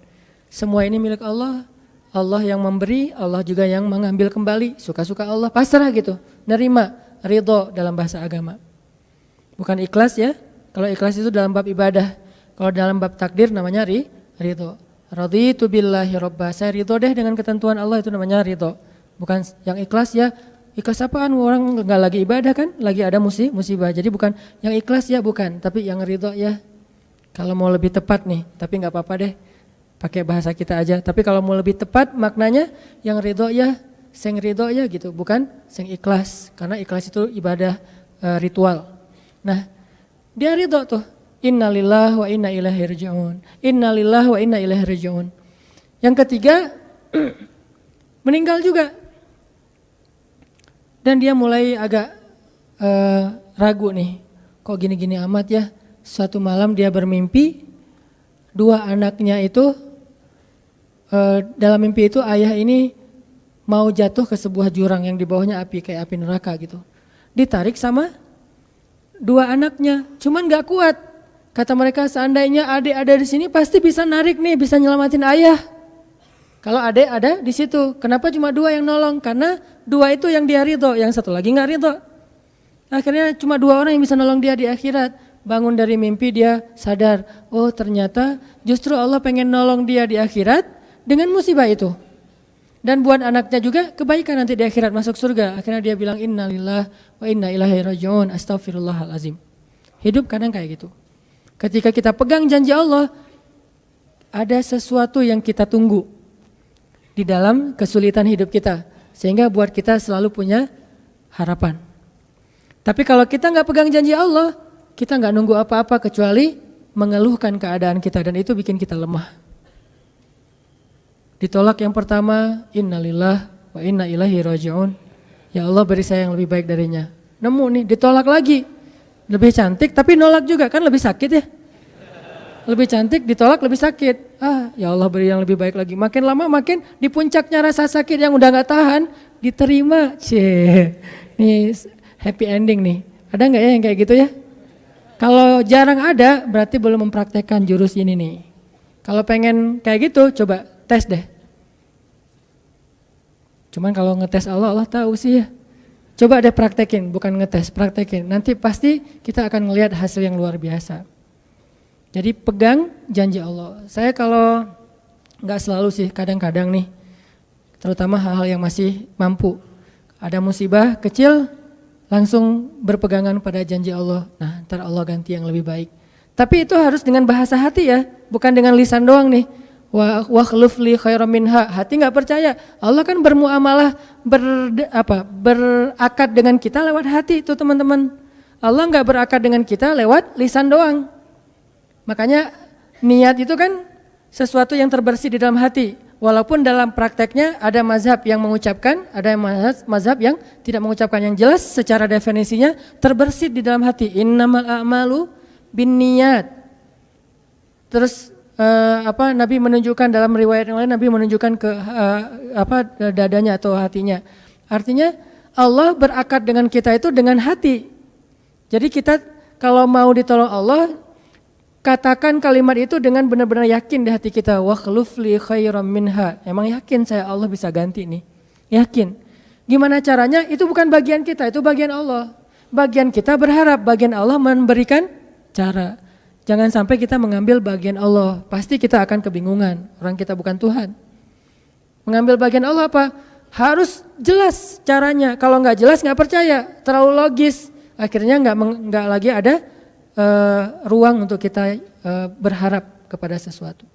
Semua ini milik Allah. Allah yang memberi, Allah juga yang mengambil kembali. Suka-suka Allah, pasrah gitu. Nerima, ridho dalam bahasa agama. Bukan ikhlas ya, Kalau ikhlas itu dalam bab ibadah. Kalau dalam bab takdir namanya ridho. Raditu billahi robba. Saya ridho deh dengan ketentuan Allah, itu namanya ridho. Bukan yang ikhlas ya. Ikhlas apaan? Orang nggak lagi ibadah kan? Lagi ada musibah. Jadi bukan yang ikhlas ya, bukan. Tapi yang ridho ya. Kalau mau lebih tepat nih. Tapi nggak apa-apa deh. Pakai bahasa kita aja. Tapi kalau mau lebih tepat maknanya yang ridho ya. Sing ridho ya gitu. Bukan sing ikhlas. Karena ikhlas itu ibadah ritual. Nah, dia ridho tuh. Innalillahi wa inna ilaihi raji'un. Innalillahi wa inna ilaihi raji'un. Yang ketiga, meninggal juga. Dan dia mulai agak ragu nih. Kok gini-gini amat ya? Suatu malam dia bermimpi, dua anaknya itu, dalam mimpi itu ayah ini mau jatuh ke sebuah jurang yang di bawahnya api, kayak api neraka gitu. Ditarik sama dua anaknya, cuman gak kuat. Kata mereka, seandainya adik ada di sini pasti bisa narik nih, bisa nyelamatin ayah. Kalau adik ada di situ, kenapa cuma dua yang nolong? Karena dua itu yang dia ridho, yang satu lagi nggak ridho. Akhirnya cuma dua orang yang bisa nolong dia di akhirat. Bangun dari mimpi dia sadar, oh ternyata justru Allah pengen nolong dia di akhirat dengan musibah itu. Dan buat anaknya juga kebaikan nanti di akhirat masuk surga. Akhirnya dia bilang innalillahi wa inna ilaihi raji'un, astaghfirullahalazim. Hidup kadang kayak gitu. Ketika kita pegang janji Allah, ada sesuatu yang kita tunggu di dalam kesulitan hidup kita. Sehingga buat kita selalu punya harapan. Tapi kalau kita gak pegang janji Allah, kita gak nunggu apa-apa kecuali mengeluhkan keadaan kita. Dan itu bikin kita lemah. Ditolak yang pertama, innalillahi wa inna ilaihi raji'un. Ya Allah beri saya yang lebih baik darinya. Nemu nih, ditolak lagi. Lebih cantik tapi nolak juga, kan lebih sakit ya. Lebih cantik ditolak lebih sakit. Ya Allah beri yang lebih baik lagi. Makin lama makin di puncaknya rasa sakit yang udah gak tahan diterima. Nih happy ending nih. Ada gak ya yang kayak gitu ya? Kalau jarang ada berarti belum mempraktekkan jurus ini nih. Kalau pengen kayak gitu coba tes deh. Cuman kalau ngetes Allah tahu sih ya. Coba deh praktekin, bukan ngetes, praktekin. Nanti pasti kita akan ngelihat hasil yang luar biasa. Jadi pegang janji Allah. Saya kalau nggak selalu sih, kadang-kadang nih, terutama hal-hal yang masih mampu. Ada musibah kecil, langsung berpegangan pada janji Allah. Nah, ntar Allah ganti yang lebih baik. Tapi itu harus dengan bahasa hati ya, bukan dengan lisan doang nih. Wa khluf li khairam minha. Hati enggak percaya. Allah kan bermuamalah berakad dengan kita lewat hati itu teman-teman. Allah enggak berakad dengan kita lewat lisan doang. Makanya niat itu kan sesuatu yang terbersih di dalam hati. Walaupun dalam prakteknya ada mazhab yang mengucapkan, ada mazhab yang tidak mengucapkan. Yang jelas secara definisinya terbersih di dalam hati. Innamal a'malu binniyat. Terus Nabi menunjukkan dalam riwayat yang lain, Nabi menunjukkan ke dadanya atau hatinya. Artinya Allah berakad dengan kita itu dengan hati. Jadi kita kalau mau ditolong Allah, katakan kalimat itu dengan benar-benar yakin di hati kita. Wa khluf li khairam minha. Emang yakin saya Allah bisa ganti nih. Yakin. Gimana caranya? Itu bukan bagian kita, itu bagian Allah. Bagian kita berharap, bagian Allah memberikan cara. Jangan sampai kita mengambil bagian Allah, pasti kita akan kebingungan, orang kita bukan Tuhan. Mengambil bagian Allah apa? Harus jelas caranya, kalau nggak jelas nggak percaya, terlalu logis, akhirnya nggak lagi ada ruang untuk kita berharap kepada sesuatu.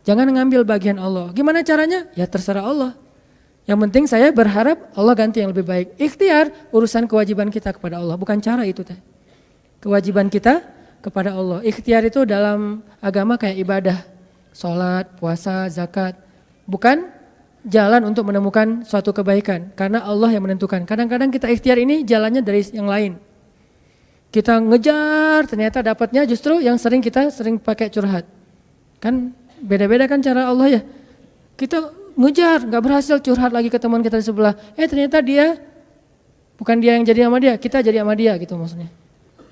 Jangan mengambil bagian Allah, gimana caranya? Ya terserah Allah. Yang penting saya berharap Allah ganti yang lebih baik. Ikhtiar, urusan kewajiban kita kepada Allah, bukan cara itu teh. Kewajiban kita kepada Allah. Ikhtiar itu dalam agama kayak ibadah, sholat, puasa, zakat. Bukan jalan untuk menemukan suatu kebaikan, karena Allah yang menentukan. Kadang-kadang kita ikhtiar ini jalannya dari yang lain. Kita ngejar, ternyata dapatnya justru yang sering pakai curhat. Kan beda-beda kan cara Allah ya. Kita ngejar, gak berhasil, curhat lagi ke teman kita di sebelah. Ternyata dia, bukan dia yang jadi sama dia, kita jadi sama dia gitu maksudnya.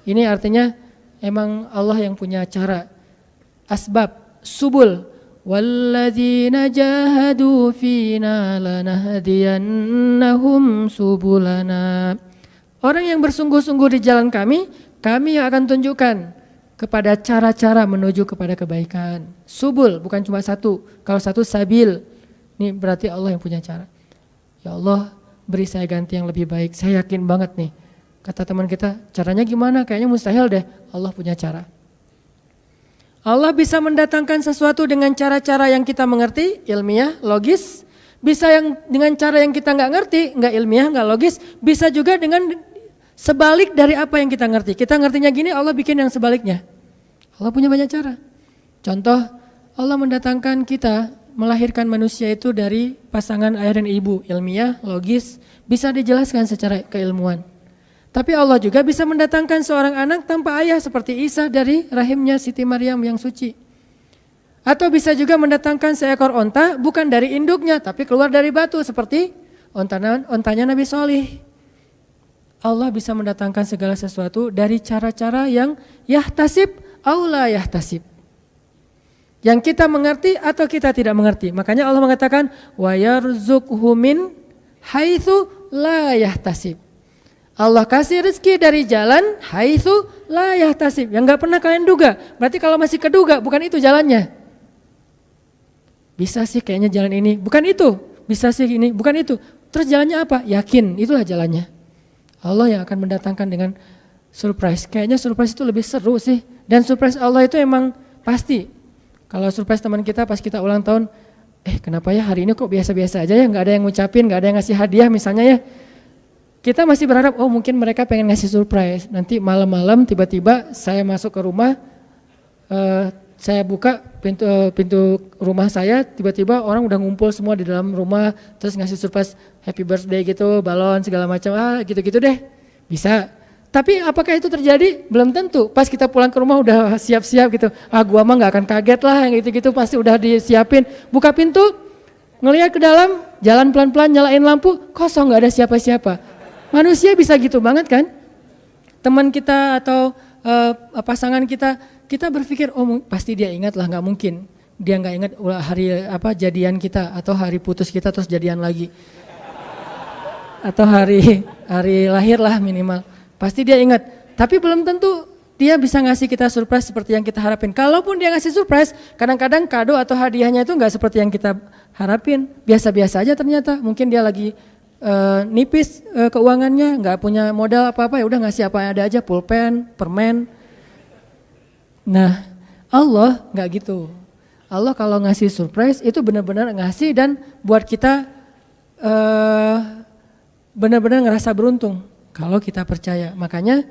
Ini artinya emang Allah yang punya cara, asbab, subul. Walladzina jahadu fina lanahdiyannahum subulana. Orang yang bersungguh-sungguh di jalan kami, Kami yang akan tunjukkan kepada cara-cara menuju kepada kebaikan. Subul bukan cuma satu. Kalau satu sabil, ini berarti Allah yang punya cara. Ya Allah, beri saya ganti yang lebih baik. Saya yakin banget nih. Kata teman kita, caranya gimana? Kayaknya mustahil deh. Allah punya cara. Allah bisa mendatangkan sesuatu dengan cara-cara yang kita mengerti, ilmiah, logis. Bisa yang dengan cara yang kita nggak ngerti, nggak ilmiah, nggak logis. Bisa juga dengan sebalik dari apa yang kita ngerti. Kita ngertinya gini, Allah bikin yang sebaliknya. Allah punya banyak cara. Contoh, Allah mendatangkan kita, melahirkan manusia itu dari pasangan ayah dan ibu. Ilmiah, logis, bisa dijelaskan secara keilmuan. Tapi Allah juga bisa mendatangkan seorang anak tanpa ayah seperti Isa dari rahimnya Siti Maryam yang suci. Atau bisa juga mendatangkan seekor onta bukan dari induknya tapi keluar dari batu seperti ontanya Nabi Solih. Allah bisa mendatangkan segala sesuatu dari cara-cara yang yahtasib aula yahtasib. Yang kita mengerti atau kita tidak mengerti. Makanya Allah mengatakan wa yarzuqhu min haitsu la yahtasib. Allah kasih rezeki dari jalan haitsu la yahtasib, yang enggak pernah kalian duga. Berarti kalau masih keduga bukan itu jalannya. Bisa sih kayaknya jalan ini, bukan itu. Bisa sih ini, bukan itu. Terus jalannya apa? Yakin, itulah jalannya. Allah yang akan mendatangkan dengan surprise. Kayaknya surprise itu lebih seru sih. Dan surprise Allah itu emang pasti. Kalau surprise teman kita pas kita ulang tahun, kenapa ya hari ini kok biasa-biasa aja ya, enggak ada yang ngucapin, enggak ada yang ngasih hadiah misalnya ya. Kita masih berharap, mungkin mereka pengen ngasih surprise. Nanti malam-malam tiba-tiba saya masuk ke rumah, saya buka pintu rumah saya, tiba-tiba orang udah ngumpul semua di dalam rumah, terus ngasih surprise happy birthday gitu, balon segala macam, gitu-gitu deh. Bisa. Tapi apakah itu terjadi? Belum tentu. Pas kita pulang ke rumah udah siap-siap gitu. Gua mah gak akan kaget lah, yang gitu-gitu pasti udah disiapin. Buka pintu, ngelihat ke dalam, jalan pelan-pelan, nyalain lampu, kosong, gak ada siapa-siapa. Manusia bisa gitu banget kan? Teman kita atau pasangan kita berpikir pasti dia ingat lah, nggak mungkin dia nggak ingat hari jadian kita atau hari putus kita terus jadian lagi atau hari lahir lah minimal, pasti dia ingat. Tapi belum tentu dia bisa ngasih kita surprise seperti yang kita harapin. Kalaupun dia ngasih surprise, kadang-kadang kado atau hadiahnya itu nggak seperti yang kita harapin, biasa-biasa aja ternyata. Mungkin dia lagi nipis keuangannya, nggak punya modal apa-apa, ya udah ngasih apa yang ada aja, pulpen, permen. Nah, Allah nggak gitu. Allah kalau ngasih surprise itu benar-benar ngasih dan buat kita benar-benar ngerasa beruntung kalau kita percaya. Makanya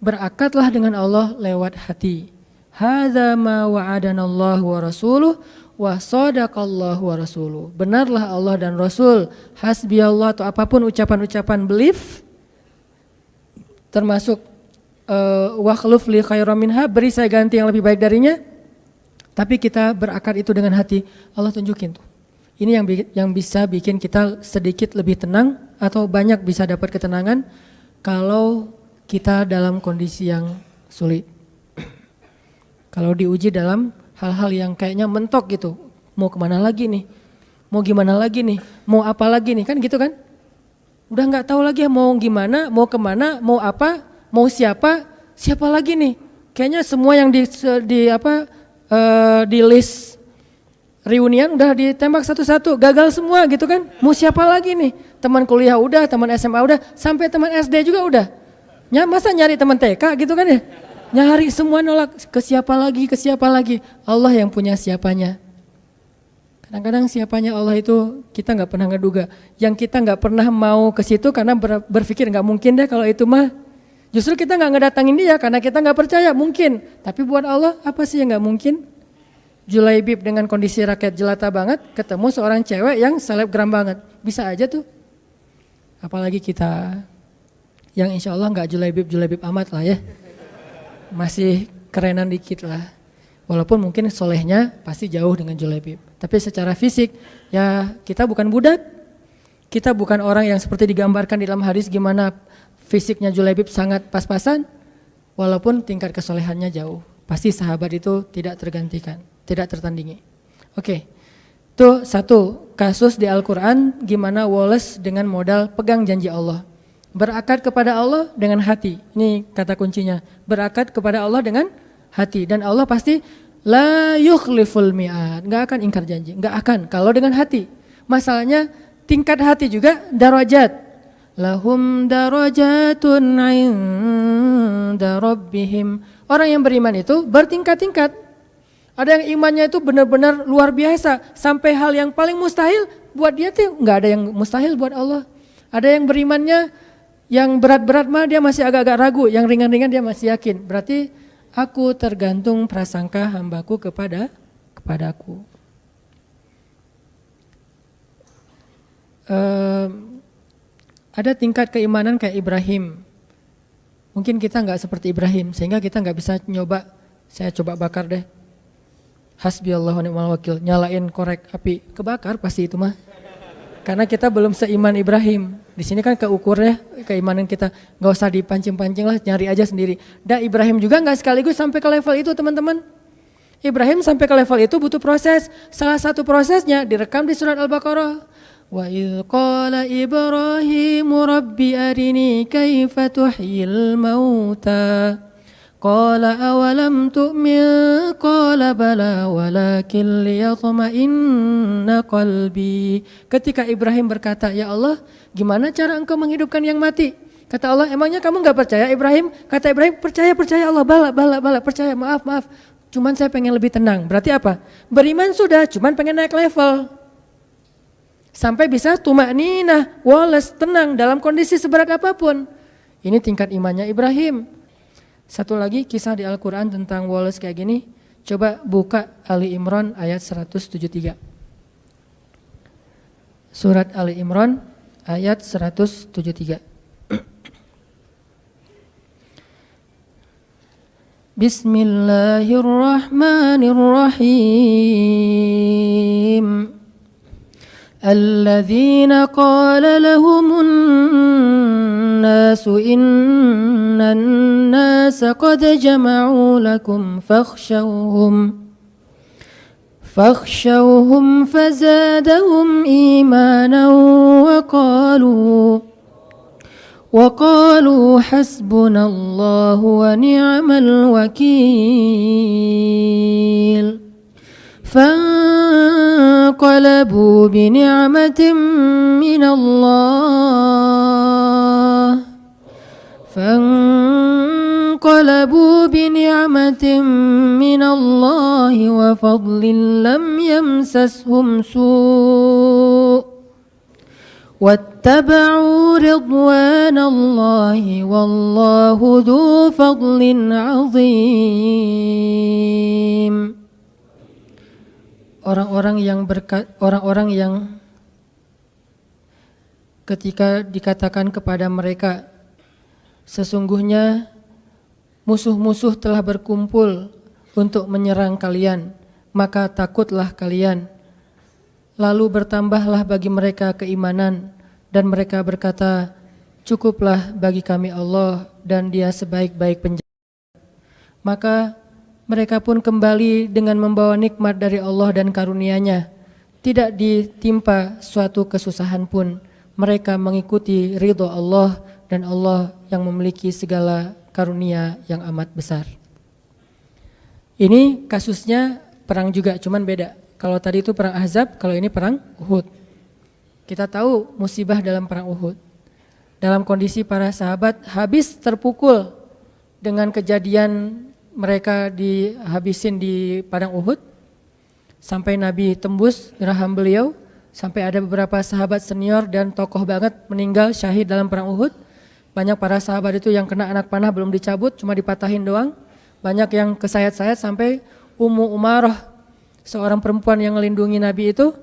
berakatlah dengan Allah lewat hati. Hadza ma wa'adanallahu wa rasuluh wa sadaqallahu wa rasuluh. Benarlah Allah dan Rasul. Hasbiyallah atau apapun ucapan-ucapan belief, termasuk wa khluf li khairam minha, beri saya ganti yang lebih baik darinya. Tapi kita berakar itu dengan hati. Allah tunjukin tuh. Ini yang bisa bikin kita sedikit lebih tenang atau banyak bisa dapat ketenangan kalau kita dalam kondisi yang sulit. Kalau diuji dalam hal-hal yang kayaknya mentok gitu, mau kemana lagi nih, mau gimana lagi nih, mau apa lagi nih, kan gitu kan? Udah nggak tahu lagi mau gimana, mau kemana, mau apa, mau siapa lagi nih? Kayaknya semua yang di list reunian udah ditembak satu-satu, gagal semua gitu kan? Mau siapa lagi nih? Teman kuliah udah, teman SMA udah, sampai teman SD juga udah. Masa nyari teman TK gitu kan ya? Nyari semua nolak, ke siapa lagi, Allah yang punya siapanya. Kadang-kadang siapanya Allah itu kita nggak pernah ngeduga. Yang kita nggak pernah mau ke situ karena berpikir nggak mungkin deh kalau itu mah. Justru kita nggak ngedatangin dia karena kita nggak percaya mungkin. Tapi buat Allah apa sih yang nggak mungkin? Julaibib dengan kondisi rakyat jelata banget ketemu seorang cewek yang selebgram banget, bisa aja tuh. Apalagi kita yang insya Allah nggak julaibib amat lah ya. Masih kerenan dikit lah. Walaupun mungkin solehnya pasti jauh dengan Julaibib. Tapi secara fisik ya kita bukan budak. Kita bukan orang yang seperti digambarkan di dalam hadis gimana fisiknya Julaibib sangat pas-pasan. Walaupun tingkat kesolehannya jauh. Pasti sahabat itu tidak tergantikan, tidak tertandingi. Oke. Itu satu kasus di Al-Quran gimana Wallace dengan modal pegang janji Allah. Berakad kepada Allah dengan hati. Ini kata kuncinya. Berakad kepada Allah dengan hati. Dan Allah pasti la yukhliful mi'ad. Gak akan ingkar janji. Gak akan. Kalau dengan hati. Masalahnya tingkat hati juga darajat. Lahum darajatun 'inda rabbihim. Orang yang beriman itu bertingkat-tingkat. Ada yang imannya itu benar-benar luar biasa. Sampai hal yang paling mustahil buat dia tuh gak ada yang mustahil buat Allah. Ada yang berimannya yang berat-berat mah dia masih agak-agak ragu, yang ringan-ringan dia masih yakin. Berarti aku tergantung prasangka hambaku kepadaku. Ada tingkat keimanan kayak Ibrahim. Mungkin kita nggak seperti Ibrahim, sehingga kita nggak bisa nyoba. Saya coba bakar deh. Hasbiyallahu wa ni'mal wakil. Nyalain korek api, kebakar pasti itu mah. Karena kita belum seiman Ibrahim. Di sini kan keukurnya keimanan kita. Gak usah dipancing-pancing lah, nyari aja sendiri. Dan Ibrahim juga gak sekaligus sampai ke level itu teman-teman. Ibrahim sampai ke level itu butuh proses. Salah satu prosesnya direkam di surat Al-Baqarah. Wa idh qala Ibrahimu rabbi arini kaifa tuhyil mauta. Qala awalam tu'min qala bala walakin liyatma'inna qalbi. Ketika Ibrahim berkata, ya Allah, gimana cara engkau menghidupkan yang mati? Kata Allah, emangnya kamu gak percaya Ibrahim? Kata Ibrahim, percaya Allah, bala, percaya, maaf. Cuman saya pengen lebih tenang. Berarti apa? Beriman sudah, cuman pengen naik level. Sampai bisa tuma'ninah, walas, tenang dalam kondisi seberat apapun. Ini tingkat imannya Ibrahim. Satu lagi kisah di Al-Quran tentang Wallace kayak gini. Coba buka Ali Imran ayat 173. Surat Ali Imran ayat 173. Bismillahirrahmanirrahim. Alladzina qala lahumun nasu innan nasa qad jama'u lakum fakhshawhum fazadahum imanan wa qalu hasbunallahu wa ni'mal wakil. فانقلبوا بنعمة من الله وفضل لم يمسسهم سوء واتبعوا رضوان الله والله ذو فضل عظيم. Orang-orang yang ketika dikatakan kepada mereka, sesungguhnya musuh-musuh telah berkumpul untuk menyerang kalian, maka takutlah kalian. Lalu bertambahlah bagi mereka keimanan, dan mereka berkata, cukuplah bagi kami Allah dan Dia sebaik-baik penjaga. Maka mereka pun kembali dengan membawa nikmat dari Allah dan karunia-Nya. Tidak ditimpa suatu kesusahan pun. Mereka mengikuti ridho Allah dan Allah yang memiliki segala karunia yang amat besar. Ini kasusnya perang juga, cuman beda. Kalau tadi itu perang Ahzab, kalau ini perang Uhud. Kita tahu musibah dalam perang Uhud. Dalam kondisi para sahabat habis terpukul dengan kejadian mereka dihabisin di padang Uhud, sampai Nabi tembus raham beliau, sampai ada beberapa sahabat senior dan tokoh banget meninggal syahid dalam perang Uhud. Banyak para sahabat itu yang kena anak panah belum dicabut, cuma dipatahin doang. Banyak yang kesayat-sayat sampai Ummu Umarah, seorang perempuan yang melindungi Nabi itu,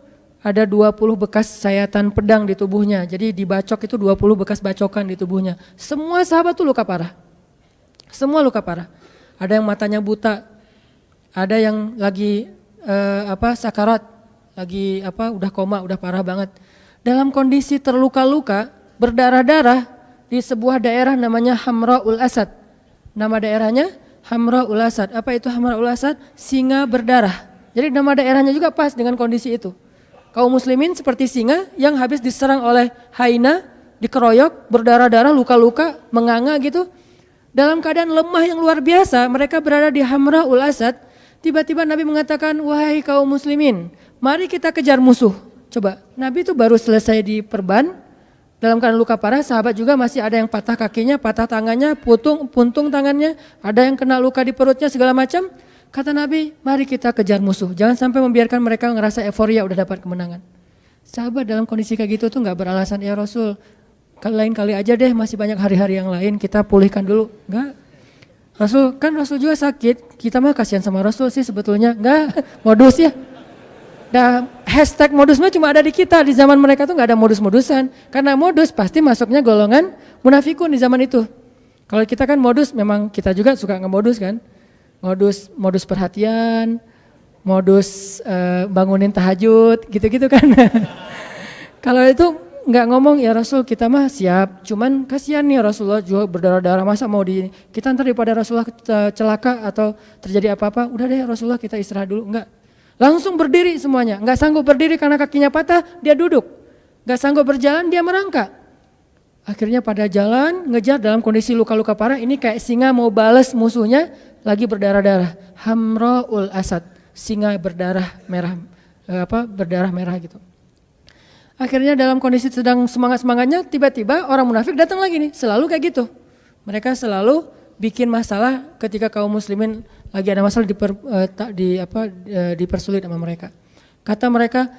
ada 20 bekas sayatan pedang di tubuhnya. Jadi dibacok itu 20 bekas bacokan di tubuhnya. Semua sahabat itu luka parah. Semua luka parah. Ada yang matanya buta, ada yang lagi sakarat, lagi udah koma, udah parah banget. Dalam kondisi terluka-luka, berdarah-darah di sebuah daerah namanya Hamra'ul Asad. Nama daerahnya Hamra'ul Asad. Apa itu Hamra'ul Asad? Singa berdarah. Jadi nama daerahnya juga pas dengan kondisi itu. Kaum muslimin seperti singa yang habis diserang oleh hyena dikeroyok, berdarah-darah, luka-luka, menganga gitu. Dalam keadaan lemah yang luar biasa, mereka berada di Hamra'ul Asad. Tiba-tiba Nabi mengatakan, wahai kaum muslimin, mari kita kejar musuh. Coba, Nabi itu baru selesai diperban, dalam keadaan luka parah, sahabat juga masih ada yang patah kakinya, patah tangannya, puntung tangannya, ada yang kena luka di perutnya segala macam. Kata Nabi, mari kita kejar musuh. Jangan sampai membiarkan mereka ngerasa euforia udah dapat kemenangan. Sahabat dalam kondisi kayak gitu tuh gak beralasan, ya Rasul, lain kali aja deh, masih banyak hari-hari yang lain, kita pulihkan dulu. Enggak. Rasul juga sakit, kita mah kasihan sama Rasul sih sebetulnya. Enggak, modus ya. Nah, hashtag modus mah cuma ada di kita, di zaman mereka tuh gak ada modus-modusan. Karena modus pasti masuknya golongan munafikun di zaman itu. Kalau kita kan modus, memang kita juga suka ngemodus kan. Modus perhatian, modus bangunin tahajud, gitu-gitu kan. Kalau itu nggak ngomong, ya Rasul kita mah siap, cuman kasihan nih Rasulullah juga berdarah-darah, masa mau kita ntar daripada Rasulullah celaka atau terjadi apa-apa, udah deh Rasulullah kita istirahat dulu. Enggak, langsung berdiri semuanya. Nggak sanggup berdiri karena kakinya patah, dia duduk. Nggak sanggup berjalan, dia merangkak. Akhirnya pada jalan ngejar dalam kondisi luka-luka parah. Ini kayak singa mau balas musuhnya, lagi berdarah-darah. Hamra'ul Asad, singa berdarah merah, berdarah merah gitu. Akhirnya dalam kondisi sedang semangat-semangatnya, tiba-tiba orang munafik datang lagi nih, selalu kayak gitu. Mereka selalu bikin masalah ketika kaum muslimin lagi ada masalah dipersulit sama mereka. Kata mereka,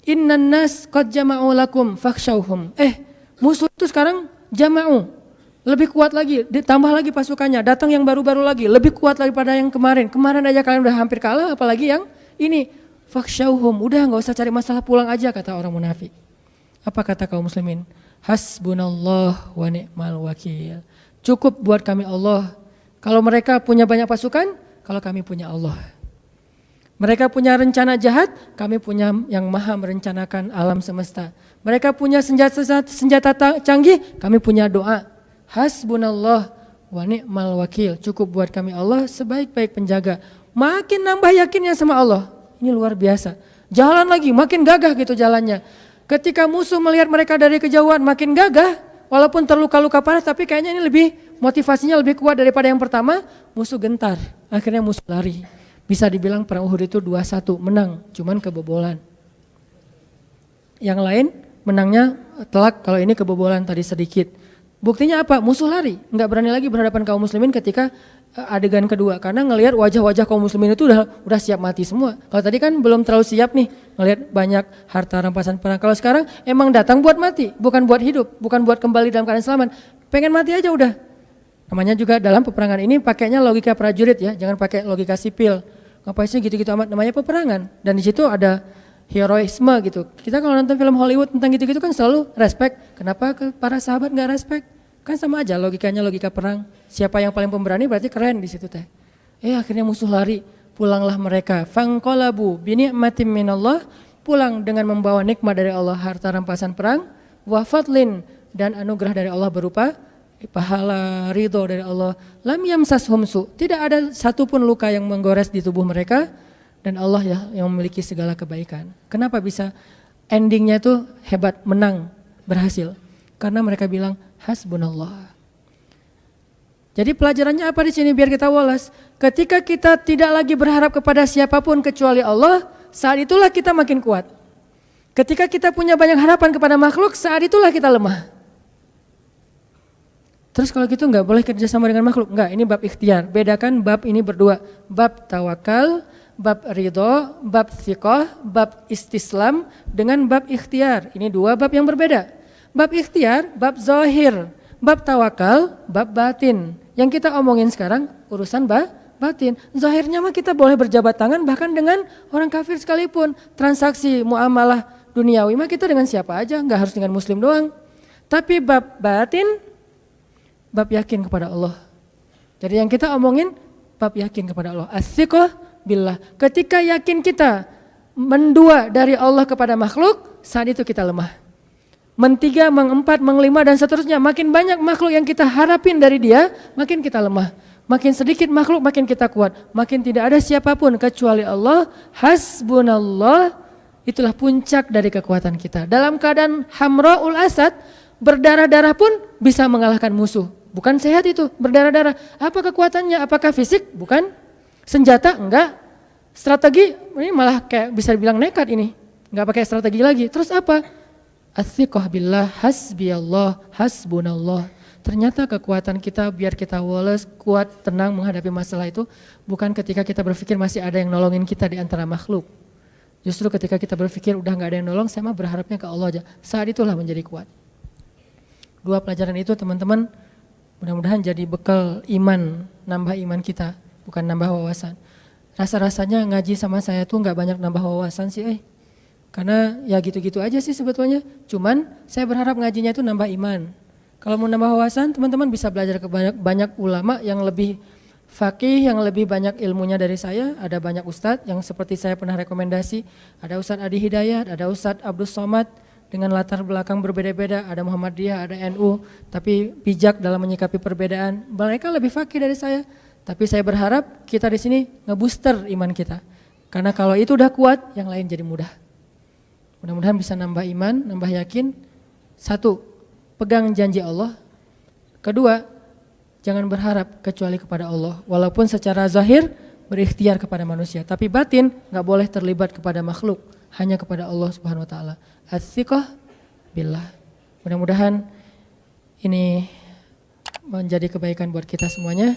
innan nas qad jama'u lakum fakhshawhum. Musuh itu sekarang jama'u, lebih kuat lagi, ditambah lagi pasukannya, datang yang baru-baru lagi, lebih kuat daripada yang kemarin. Kemarin aja kalian udah hampir kalah, apalagi yang ini. Fakhshawhum, udah gak usah cari masalah, pulang aja, kata orang munafik. Apa kata kaum muslimin? Hasbunallah wa ni'mal wakil. Cukup buat kami Allah. Kalau mereka punya banyak pasukan, kalau kami punya Allah. Mereka punya rencana jahat, kami punya yang maha merencanakan alam semesta. Mereka punya senjata canggih, kami punya doa. Hasbunallah wa ni'mal wakil. Cukup buat kami Allah sebaik-baik penjaga. Makin nambah yakinnya sama Allah. Ini luar biasa. Jalan lagi, makin gagah gitu jalannya. Ketika musuh melihat mereka dari kejauhan makin gagah, walaupun terluka-luka parah, tapi kayaknya ini lebih motivasinya lebih kuat daripada yang pertama. Musuh gentar, akhirnya musuh lari. Bisa dibilang perang Uhud itu 2-1, menang, cuman kebobolan. Yang lain menangnya telak, kalau ini kebobolan tadi sedikit. Buktinya apa? Musuh lari, nggak berani lagi berhadapan kaum muslimin ketika adegan kedua, karena ngelihat wajah-wajah kaum muslimin itu udah siap mati semua. Kalau tadi kan belum terlalu siap nih, ngelihat banyak harta rampasan perang. Kalau sekarang emang datang buat mati, bukan buat hidup, bukan buat kembali dalam keadaan selamat. Pengen mati aja udah. Namanya juga dalam peperangan ini pakainya logika prajurit ya, jangan pakai logika sipil. Ngapain sih gitu-gitu amat, namanya peperangan. Dan di situ ada heroisme gitu. Kita kalau nonton film Hollywood tentang gitu-gitu kan selalu respect. Kenapa ke para sahabat nggak respect? Kan sama aja logikanya, logika perang. Siapa yang paling pemberani berarti keren di situ teh. Akhirnya musuh lari, pulanglah mereka. Fanqalabu bi ni'matin minallah, pulang dengan membawa nikmat dari Allah, harta rampasan perang, wa fadlin, dan anugerah dari Allah berupa pahala, ridho dari Allah. Lam yamsashum su, tidak ada satupun luka yang menggores di tubuh mereka, dan Allah ya yang memiliki segala kebaikan. Kenapa bisa endingnya itu hebat, menang, berhasil? Karena mereka bilang hasbunallah. Jadi pelajarannya apa di sini biar kita walas? Ketika kita tidak lagi berharap kepada siapapun kecuali Allah, saat itulah kita makin kuat. Ketika kita punya banyak harapan kepada makhluk, saat itulah kita lemah. Terus kalau gitu nggak boleh kerjasama dengan makhluk? Nggak, ini bab ikhtiar. Bedakan bab ini berdua, bab tawakal, bab ridho, bab thiqah, bab istislam dengan bab ikhtiar. Ini dua bab yang berbeda. Bab ikhtiar, bab zahir, bab tawakal, bab batin. Yang kita omongin sekarang urusan batin. Zahirnya mah kita boleh berjabat tangan bahkan dengan orang kafir sekalipun. Transaksi muamalah duniawi mah kita dengan siapa aja, nggak harus dengan muslim doang. Tapi bab batin, bab yakin kepada Allah. Jadi yang kita omongin bab yakin kepada Allah. As-siqah billah. Ketika yakin kita mendua dari Allah kepada makhluk, saat itu kita lemah. Mentiga, mengempat, mengelima dan seterusnya. Makin banyak makhluk yang kita harapin dari dia, makin kita lemah. Makin sedikit makhluk, makin kita kuat. Makin tidak ada siapapun kecuali Allah. Hasbunallah itulah puncak dari kekuatan kita. Dalam keadaan hamra'ul asad, berdarah-darah pun bisa mengalahkan musuh. Bukan sehat itu, berdarah-darah. Apa kekuatannya? Apakah fisik? Bukan. Senjata? Enggak. Strategi? Ini malah kayak bisa dibilang nekat ini. Enggak pakai strategi lagi. Terus apa? Athiqah billah, hasbiyallah, hasbunallah. Ternyata kekuatan kita biar kita walas, kuat, tenang menghadapi masalah itu bukan ketika kita berpikir masih ada yang nolongin kita di antara makhluk. Justru ketika kita berpikir udah gak ada yang nolong, saya mah berharapnya ke Allah aja. Saat itulah menjadi kuat. Dua pelajaran itu teman-teman mudah-mudahan jadi bekal iman, nambah iman kita, bukan nambah wawasan. Rasa-rasanya ngaji sama saya tuh gak banyak nambah wawasan sih karena ya gitu-gitu aja sih sebetulnya. Cuman saya berharap ngajinya itu nambah iman. Kalau mau nambah wawasan, teman-teman bisa belajar ke banyak ulama yang lebih faqih, yang lebih banyak ilmunya dari saya. Ada banyak ustadz yang seperti saya pernah rekomendasi. Ada Ustadz Adi Hidayat, ada Ustadz Abdus Somad dengan latar belakang berbeda-beda. Ada Muhammadiyah, ada NU, tapi bijak dalam menyikapi perbedaan. Mereka lebih faqih dari saya. Tapi saya berharap kita di sini ngebooster iman kita. Karena kalau itu udah kuat, yang lain jadi mudah. Mudah-mudahan bisa nambah iman, nambah yakin. Satu, pegang janji Allah. Kedua, jangan berharap kecuali kepada Allah. Walaupun secara zahir berikhtiar kepada manusia, tapi batin gak boleh terlibat kepada makhluk, hanya kepada Allah Subhanahu Wa Taala. Athiqah billah. Mudah-mudahan ini menjadi kebaikan buat kita semuanya.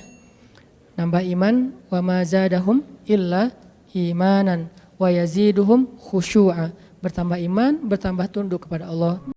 Nambah iman, wa ma zadahum illa imanan wa yaziduhum khusyu'a. Bertambah iman, bertambah tunduk kepada Allah.